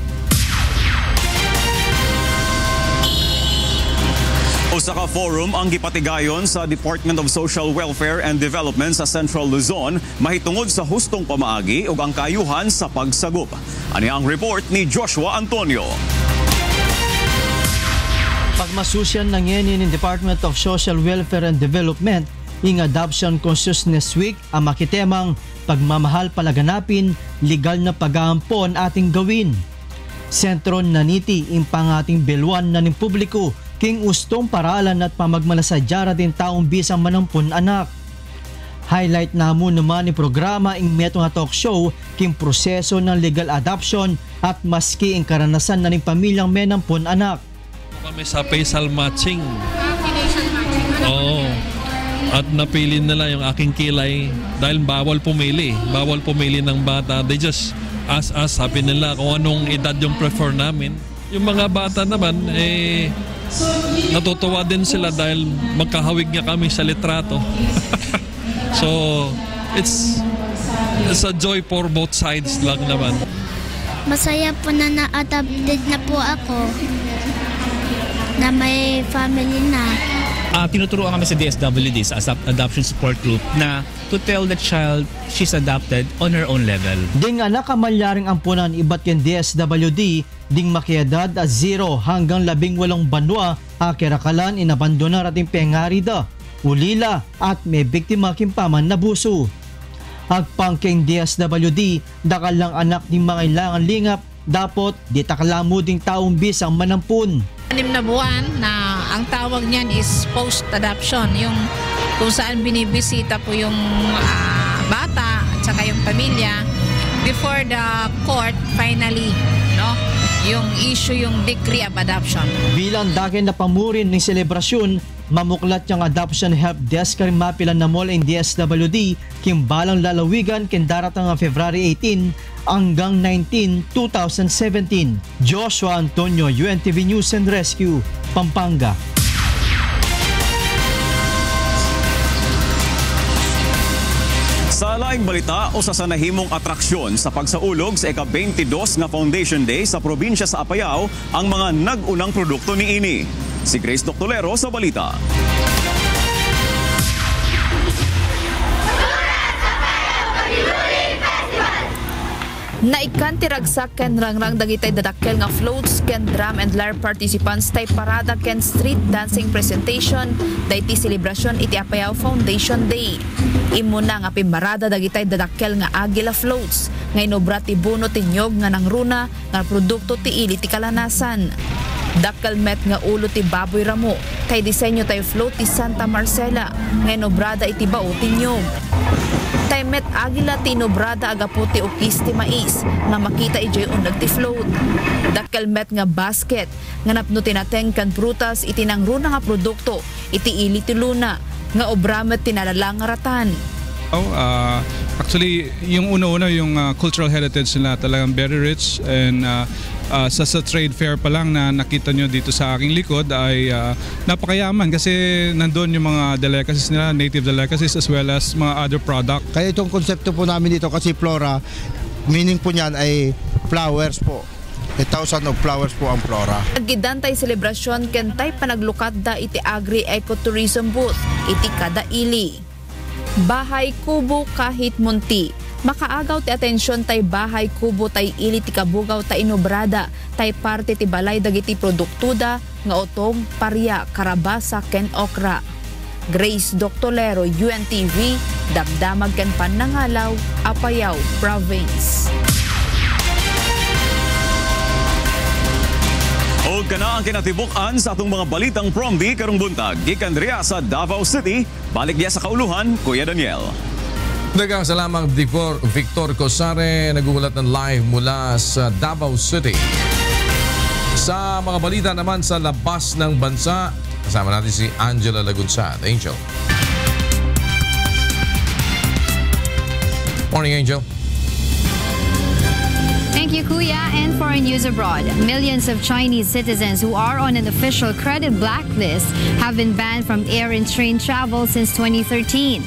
Speaker 9: Usa ka forum ang gipatigayon sa Department of Social Welfare and Development sa Central Luzon mahitungod sa hustong pamaagi ug ang kaayuhan sa pagsagop. Ani ang report ni Joshua Antonio.
Speaker 13: Pagmasusyan ng yeninin ng Department of Social Welfare and Development ing Adoption Consciousness Week ang makitemang pagmamahal palaganapin, legal na pag-aampon ating gawin. Sentron na niti ing pangating belwan na ng publiko king ustong paralan at pamagmalasadyara din taong bisang manampun anak. Highlight naman ni programa ing metong talk show king proseso ng legal adoption at maski ing karanasan na ng pamilyang menampun anak.
Speaker 17: Kami sa facial matching. Oo. At napili nila yung aking kilay dahil bawal pumili. Bawal pumili ng bata. They just ask us, sabi nila kung anong edad yung prefer namin. Yung mga bata naman, natutuwa din sila dahil magkahawig niya kami sa litrato. So, it's a joy for both sides lang naman.
Speaker 22: Masaya po na na-adopted na po ako. Na may family na.
Speaker 25: Tinuturuan kami sa DSWD, sa Adoption Support Group, na to tell the child she's adopted on her own level.
Speaker 13: Ding anak kamalyaring ampunan iba't yung DSWD, ding makiedad 0 hanggang 18 banwa, akirakalan inabandonar ating pengarida, ulila at may biktima kimpaman na buso. Agpangking DSWD, dakal lang anak ding mangailangan lingap, dapat ditaklamo ding taong bisang manampun.
Speaker 26: 6 na buwan na ang tawag niyan is post-adoption, yung kung saan binibisita po yung bata at saka yung pamilya before the court finally, no, yung issue yung decree of adoption. Bilang
Speaker 13: dakin na pamurin ng selebrasyon, mamuklat yung Adoption Help Desk karing mapilan na mall in DSWD kimbalang lalawigan kin daratang February 18 hanggang 19, 2017. Joshua Antonio, UNTV News and Rescue, Pampanga.
Speaker 9: Sa laing balita o sa sanahimong atraksyon sa pagsaulog sa ika-22 nga Foundation Day sa probinsya sa Apayao ang mga nag-unang produkto ni ini. Si Grace Doctolero sa balita.
Speaker 20: Naikan tiragsak ken rangrang dagitay dadakkel nga floats ken drum and lyre participants tay parada ken street dancing presentation dayti selebrasyon iti Apayao Foundation Day. Imuna nga pimbarada dagitay dadakkel nga agila floats nga inobra ti buno ti nyog nga nangruna nga produkto ti ili ti kalanasan. Dakkel met nga ulo ti baboy ramo kay disenyo tay float ti Santa Marcela nga inobrada iti bao ti nyog. Taymet agila tinobrada agaputi o kisti mais nga makita ijay undag ti float. Dakkel met nga basket nga napno tinateng kan prutas iti nangruna nga produkto iti ili ti luna nga obramet tinalalang ratan.
Speaker 27: Actually, yung una-una yung cultural heritage nila talagang very rich and sa trade fair pa lang na nakita nyo dito sa aking likod ay napakayaman kasi nandun yung mga delicacies nila, native delicacies as well as mga other product.
Speaker 28: Kaya itong konsepto po namin dito kasi Flora, meaning po niyan ay
Speaker 1: flowers po. 1,000 of flowers po ang flora.
Speaker 2: Agidantay selebrasyon kentay panaglukat da iti agri-ecotourism booth iti kada ili. Bahay kubo kahit munti. Makaagaw ti atensyon tay bahay kubo tay ili ti kabugaw tay inobrada tay parte ti balay dagiti produktuda nga otong parya, karabasa ken okra. Grace Doctolero, UNTV, Damdamag ken Panangalaw, Apayao Province.
Speaker 9: O kana ang kinatibuk-an sa atong mga balitang promdi karong buntag. Gikan riya sa Davao City, balik diya sa kauluhan, Kuya Daniel.
Speaker 3: Dagang salamat Victor Cosare, nagulat ng live mula sa Davao City. Sa mga balita naman sa labas ng bansa, kasama natin si Angela Lagunsad. Angel. Morning, Angel.
Speaker 14: Thank you, Kuya. And foreign news abroad. Millions of Chinese citizens who are on an official credit blacklist have been banned from air and train travel since 2013.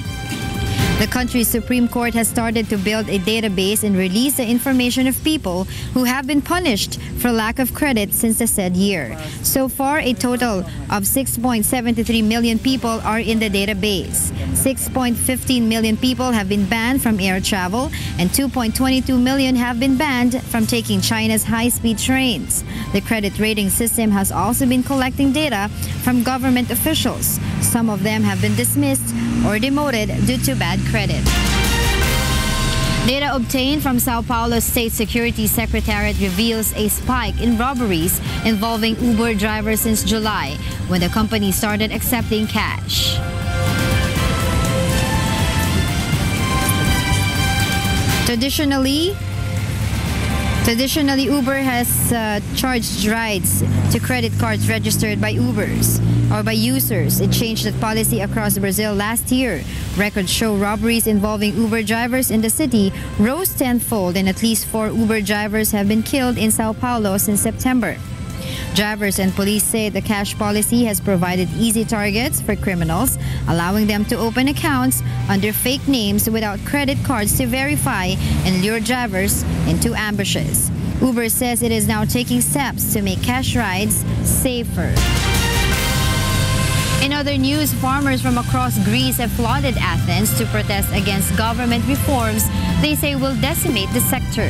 Speaker 14: The country's Supreme Court has started to build a database and release the information of people who have been punished for lack of credit since the said year. So far, a total of 6.73 million people are in the database. 6.15 million people have been banned from air travel, and 2.22 million have been banned from taking China's high-speed trains. The credit rating system has also been collecting data from government officials. Some of them have been dismissed or demoted due to bad credit. Data obtained from Sao Paulo State Security Secretariat reveals a spike in robberies involving Uber drivers since July, when the company started accepting cash. Traditionally, Uber has charged rides to credit cards registered by Ubers or by users. It changed that policy across Brazil last year. Records show robberies involving Uber drivers in the city rose tenfold, and at least 4 Uber drivers have been killed in Sao Paulo since September. Drivers and police say the cash policy has provided easy targets for criminals, allowing them to open accounts under fake names without credit cards to verify and lure drivers into ambushes. Uber says it is now taking steps to make cash rides safer. In other news, farmers from across Greece have flooded Athens to protest against government reforms they say will decimate the sector.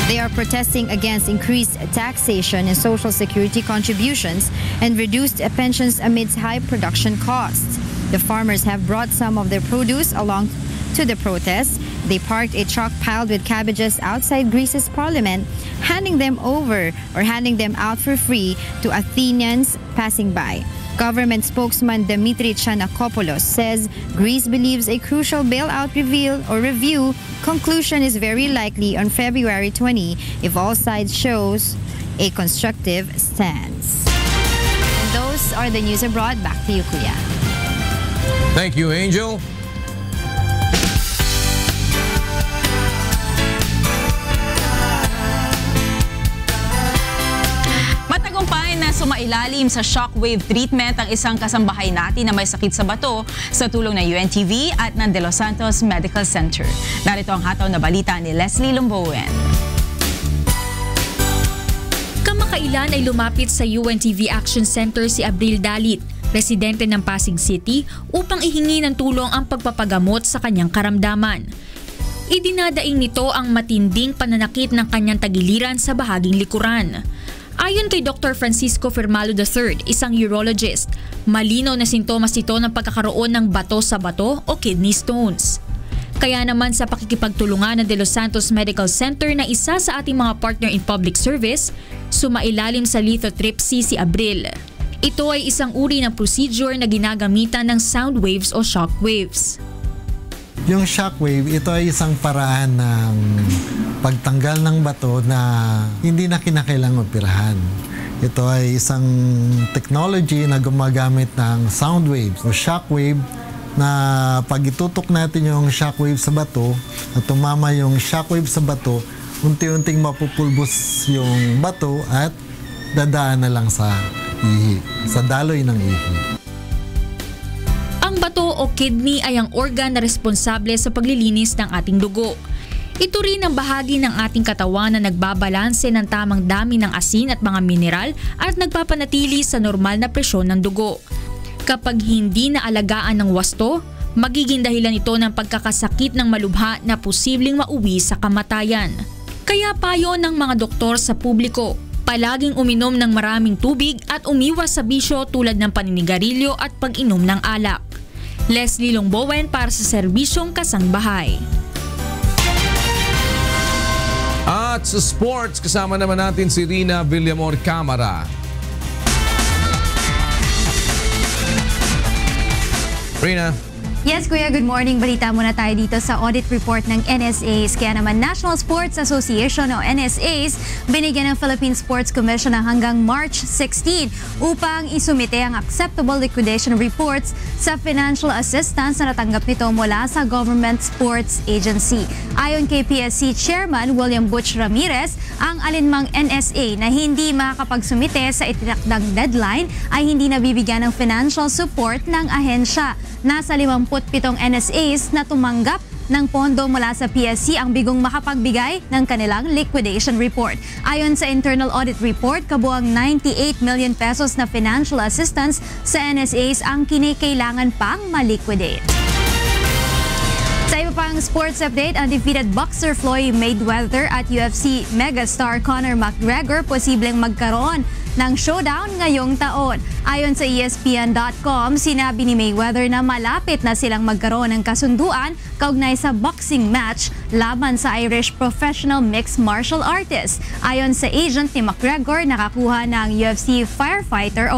Speaker 14: They are protesting against increased taxation and social security contributions and reduced pensions amidst high production costs. The farmers have brought some of their produce along to the protests. They parked a truck piled with cabbages outside Greece's parliament, handing them out for free to Athenians passing by. Government spokesman Dimitri Chanakopoulos says Greece believes a crucial bailout review conclusion is very likely on February 20 if all sides shows a constructive stance. And those are the news abroad. Back to you, Kuya.
Speaker 3: Thank you, Angel.
Speaker 20: Sumailalim sa shockwave treatment ang isang kasambahay natin na may sakit sa bato sa tulong ng UNTV at ng De Los Santos Medical Center. Narito ang hataw na balita ni Leslie Lumbowen.
Speaker 15: Kamakailan ay lumapit sa UNTV Action Center si Abril Dalit, residente ng Pasig City, upang ihingi ng tulong ang pagpapagamot sa kanyang karamdaman. Idinadaing nito ang matinding pananakit ng kanyang tagiliran sa bahaging likuran. Ayon kay Dr. Francisco Firmalo III, isang urologist, malinaw na sintomas ito ng pagkakaroon ng bato sa bato o kidney stones. Kaya naman sa pakikipagtulungan ng De Los Santos Medical Center na isa sa ating mga partner in public service, sumailalim sa lithotripsy si Abril. Ito ay isang uri ng procedure na ginagamitan ng sound waves o shock waves.
Speaker 16: Yung shockwave, ito ay isang paraan ng pagtanggal ng bato na hindi na kinakailangang operahan. Ito ay isang technology na gumagamit ng sound waves o shockwave na pag itutok natin yung shockwave sa bato at tumama yung shockwave sa bato, unti-unting mapupulbos yung bato at dadaan na lang sa ihi, sa daloy ng ihi.
Speaker 15: Ang bato o kidney ay ang organ na responsable sa paglilinis ng ating dugo. Ito rin ang bahagi ng ating katawan na nagbabalanse ng tamang dami ng asin at mga mineral at nagpapanatili sa normal na presyon ng dugo. Kapag hindi naalagaan ng wasto, magiging dahilan ito ng pagkakasakit ng malubha na posibleng mauwi sa kamatayan. Kaya payo ng mga doktor sa publiko, palaging uminom ng maraming tubig at umiwas sa bisyo tulad ng paninigarilyo at pag-inom ng alak. Leslie Longbowen para sa Serbisyong Kasangbahay.
Speaker 3: At sa sports, kasama naman natin si Rina Villamor Camara. Rina.
Speaker 14: Yes, Kuya, good morning. Balita muna tayo dito sa audit report ng NSAs. Kaya naman National Sports Association o NSAs binigyan ng Philippine Sports Commission ng hanggang March 16 upang isumite ang acceptable liquidation reports sa financial assistance na natanggap nito mula sa Government Sports Agency. Ayon kay PSC Chairman William Butch Ramirez, ang alinmang NSA na hindi makakapagsumite sa itinakdang deadline ay hindi nabibigyan ng financial support ng ahensya. Nasa 57 NSAs na tumanggap ng pondo mula sa PSC ang bigong makapagbigay ng kanilang liquidation report. Ayon sa internal audit report, kabuang 98 million pesos na financial assistance sa NSAs ang kinikailangan pang maliquidate. Sa iba pang sports update, undefeated boxer Floyd Mayweather at UFC megastar Conor McGregor posibleng magkaroon ng showdown ngayong taon. Ayon sa ESPN.com, sinabi ni Mayweather na malapit na silang magkaroon ng kasunduan kaugnay sa boxing match laban sa Irish professional mixed martial artist. Ayon sa agent ni McGregor, nakakuha ng UFC fighter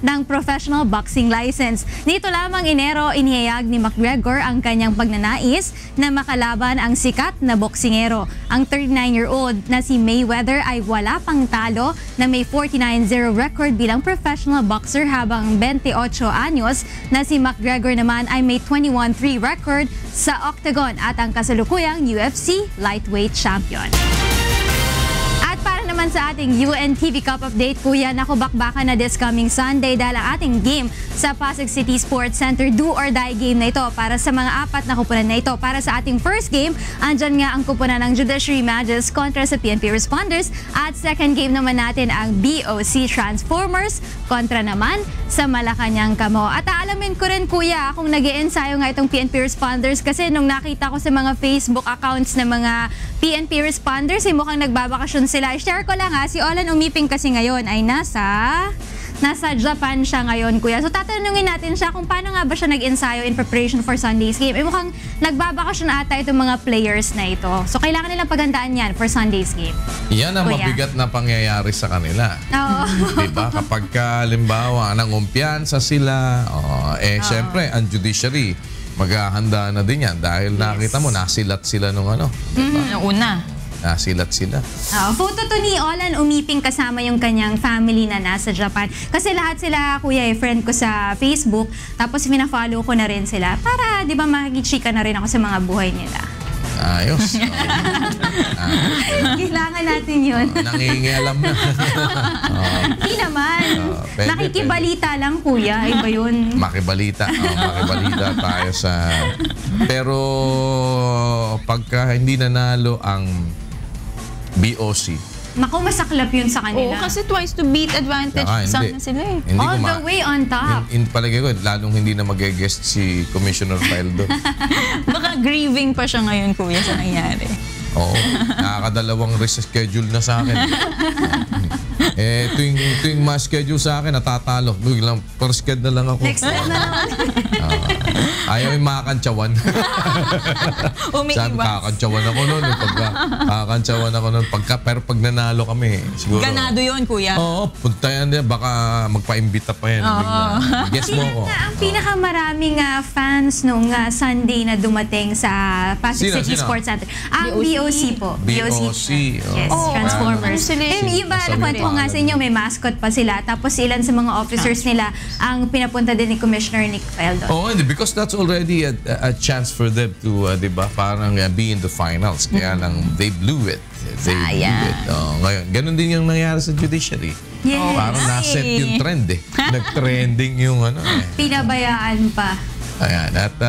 Speaker 14: ng professional boxing license. Nito lamang Enero, inihayag ni McGregor ang kanyang pagnanais na makalaban ang sikat na boksingero. Ang 39-year-old na si Mayweather ay wala pang talo na may 49-0 record bilang professional boxer, habang 28 anyos na si McGregor naman ay may 21-3 record sa octagon at ang kasalukuyang UFC lightweight champion. At para naman sa ating UNTV Cup update, Kuya, nakubakbakan na this coming Sunday dahil ang ating game sa Pasig City Sports Center, do or die game na ito para sa mga 4 na kupunan na ito. Para sa ating first game, andyan nga ang kupunan ng Judiciary Magus kontra sa PNP Responders, at second game naman natin ang BOC Transformers kontra naman sa Malacanang Camo. At aalamin ko rin, Kuya, kung nag-iensayo nga itong PNP Responders, kasi nung nakita ko sa mga Facebook accounts ng mga PNP Responders, mukhang nagbabakasyon sila. I-share ko lang si Olan Umiping kasi ngayon ay nasa Japan siya ngayon, Kuya. So tatanungin natin siya kung paano nga ba siya nag-ensayo in preparation for Sunday's game. Mukhang nagbabakasyon ata itong mga players na ito. So kailangan nilang paghandaan yan for Sunday's game.
Speaker 3: Yan ang
Speaker 14: Kuya,
Speaker 3: mabigat na pangyayari sa kanila.
Speaker 14: Oo.
Speaker 3: Diba? Kapag halimbawa nangumpiyansa sila, syempre ang judiciary maghahanda na din yan dahil nakita mo nasilat sila nung ano. Diba?
Speaker 20: Una.
Speaker 3: Nasilat sila.
Speaker 14: Photo to ni Olan Umiping kasama yung kanyang family na nasa Japan. Kasi lahat sila, Kuya, friend ko sa Facebook. Tapos pina-follow ko na rin sila para, di ba, makikichika na rin ako sa mga buhay nila.
Speaker 3: Ayos.
Speaker 14: Kailangan natin yun.
Speaker 3: Nangingialam na.
Speaker 14: Hindi naman. Nakikibalita lang, Kuya. Iba yun.
Speaker 3: Makibalita. Makibalita tayo sa... Pero pagka hindi nanalo ang BOC,
Speaker 14: Naku, masaklap yun sa kanila.
Speaker 20: Oo, kasi twice to beat advantage sana sila eh.
Speaker 14: All the way on top.
Speaker 3: Palagay ko, lalong hindi na mag-guest si Commissioner Faildo.
Speaker 20: Baka grieving pa siya ngayon, Kuya, sa nangyari.
Speaker 3: Oo, nakakadalawang reschedule na sa akin. Tuwing ma-schedule sa akin, natatalo. Biglang, per-schedule na lang ako.
Speaker 14: Next time na naman.
Speaker 3: Ayaw yung makakantsawan. Sabi, kakantsawan ako nun. Kakantsawan ako nun. Pero pag nanalo kami, siguro.
Speaker 20: Ganado yun, Kuya.
Speaker 3: Oo, punta yan. Baka magpa-imbita pa yan. Guess mo ko.
Speaker 14: Ang pinakamaraming fans nung Sunday na dumating sa Pasig City Sports Center. Ang BOC po.
Speaker 3: BOC.
Speaker 14: Yes, Transformers. Iba, nakwento ko nga sa inyo, may mascot pa sila. Tapos ilan sa mga officers nila ang pinapunta din ni Commissioner Nick Faildo.
Speaker 3: Oh, because that's already a chance for them to, di ba, parang be in the finals. Kaya lang, they blew it. They blew it. Ngayon, ganun din yung nangyari sa judiciary.
Speaker 14: Yes.
Speaker 3: Parang naset yung trend eh. Nag-trending yung ano eh.
Speaker 14: Pinabayaan pa.
Speaker 3: Ayan, at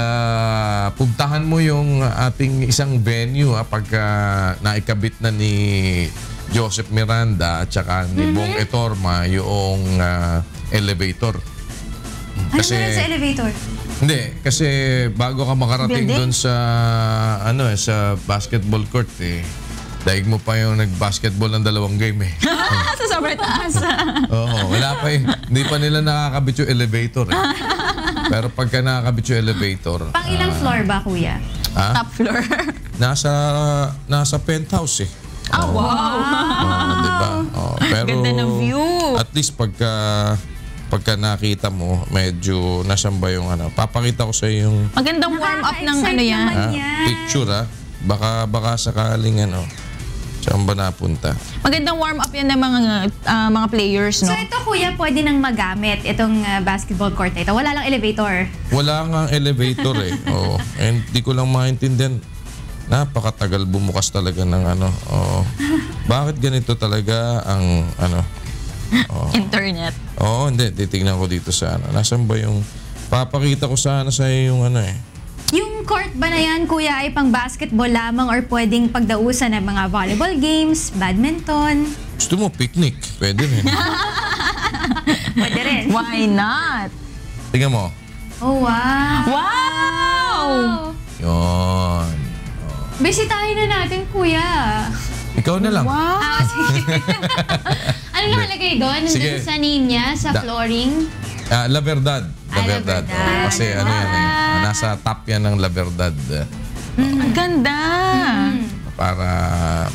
Speaker 3: puntahan mo yung ating isang venue pagka naikabit na ni Joseph Miranda at saka ni Bong Etorma yung elevator.
Speaker 5: Ano sa elevator?
Speaker 3: Hindi, kasi bago ka makarating doon sa sa basketball court daig mo pa yung nag-basketball ng 2 game
Speaker 5: Sa sobrang taas.
Speaker 3: Oo, wala pa hindi pa nila nakakabit yung elevator Pero pagka nakakabit yung elevator.
Speaker 5: Pang ilang floor ba, kuya? Top floor?
Speaker 3: Nasa penthouse
Speaker 5: Oh, wow!
Speaker 3: Diba? Pero
Speaker 5: ganda ng view.
Speaker 3: At least pagka nakita mo, medyo nasan ba yung papakita ko sa yung
Speaker 20: magandang warm up ng yan.
Speaker 3: Picture baka sakaling saan ba napunta?
Speaker 20: Magandang warm up yan ng mga players, no?
Speaker 5: So ito, kuya, pwede nang magamit itong basketball court na ito. Wala lang elevator.
Speaker 3: Wala nga elevator And di ko lang maintindihan. Napakatagal bumukas talaga ng bakit ganito talaga ang
Speaker 20: internet.
Speaker 3: Hindi. Titignan ko dito sa Nasaan ba yung papakita ko sana sa yung
Speaker 5: Yung court ba na yan, kuya, ay pang basketball lamang or pwedeng pagdausan ng mga volleyball games, badminton?
Speaker 3: Gusto mo picnic? Pwede rin.
Speaker 5: Pwede rin.
Speaker 20: Why not?
Speaker 3: Tingnan mo.
Speaker 5: Oh, wow!
Speaker 20: Wow!
Speaker 3: Yun.
Speaker 5: Bisitahin na natin, kuya.
Speaker 3: Ikaw na lang.
Speaker 5: Wow! Sige. Ano nakalagay doon? Nandun sa name niya, sa flooring?
Speaker 3: La Verdad. La Verdad. Kasi nasa top yan ng La Verdad.
Speaker 20: Ang ganda!
Speaker 3: Para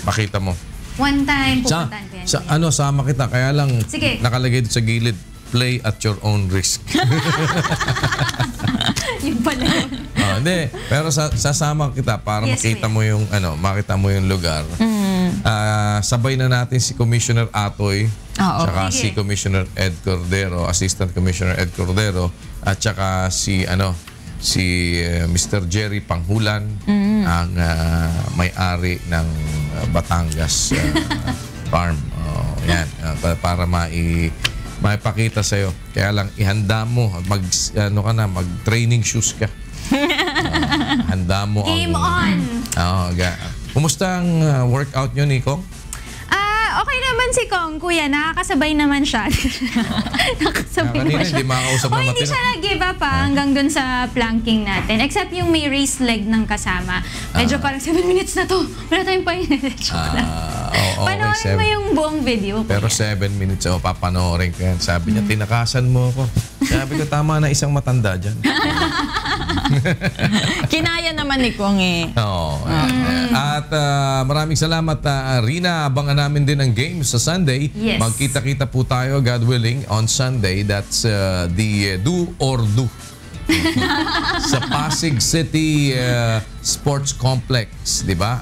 Speaker 3: makita mo.
Speaker 5: One time, pupuntahan ko yan.
Speaker 3: Sama kita. Kaya lang nakalagay sa gilid, play at your own risk.
Speaker 5: Yung pala yun.
Speaker 3: Hindi. Pero sasama kita para makita mo yung makita mo yung lugar. Sabay na natin si Commissioner Atoy, tsaka si Commissioner Ed Cordero, Assistant Commissioner Ed Cordero, at tsaka si Mr. Jerry Panghulan, ang may-ari ng Batangas Farm. Yan, para maipakita sa'yo. Kaya lang ihanda mo, mag-training shoes ka. Handa mo
Speaker 5: Game on!
Speaker 3: Kumusta ang workout nyo, Nico?
Speaker 5: Okay naman si Kong, kuya. Nakakasabay naman siya. Nakasabay naman siya. Hindi siya nag-give up hanggang dun sa planking natin. Except yung may race leg ng kasama. Medyo parang 7 minutes na to. Wala tayong pahinit. Panoorin mo yung buong video.
Speaker 3: Pero 7 minutes, papanoorin ko yan. Sabi niya, tinakasan mo ako. Sabi ko, tama na isang matanda dyan.
Speaker 20: Kinaya naman ni Kong
Speaker 3: At maraming salamat, Rina. Abangan namin din ang game sa Sunday.
Speaker 5: Yes.
Speaker 3: Magkita-kita po tayo, God willing, on Sunday. That's the Do or Do sa Pasig City Sports Complex, di ba?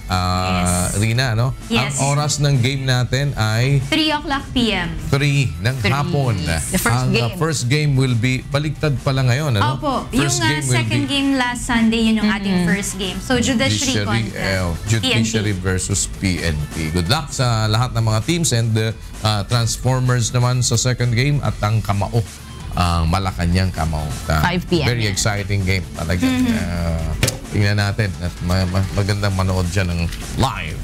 Speaker 3: Rina, no?
Speaker 5: Yes.
Speaker 3: Ang oras ng game natin ay
Speaker 5: 3:00 p.m.
Speaker 3: 3 ng hapon.
Speaker 5: The first game.
Speaker 3: First game will be, baligtad pala ngayon, ano?
Speaker 5: Opo. Yung second game last Sunday, yun yung ating first game. So, Judiciary contra
Speaker 3: Judiciary versus PNP. Good luck sa lahat ng mga teams and Transformers naman sa second game at ang Kamao. Malacanang Kamao.
Speaker 20: 5 p.m.
Speaker 3: Very exciting game talaga. Tingnan natin at magandang manood dyan ng live.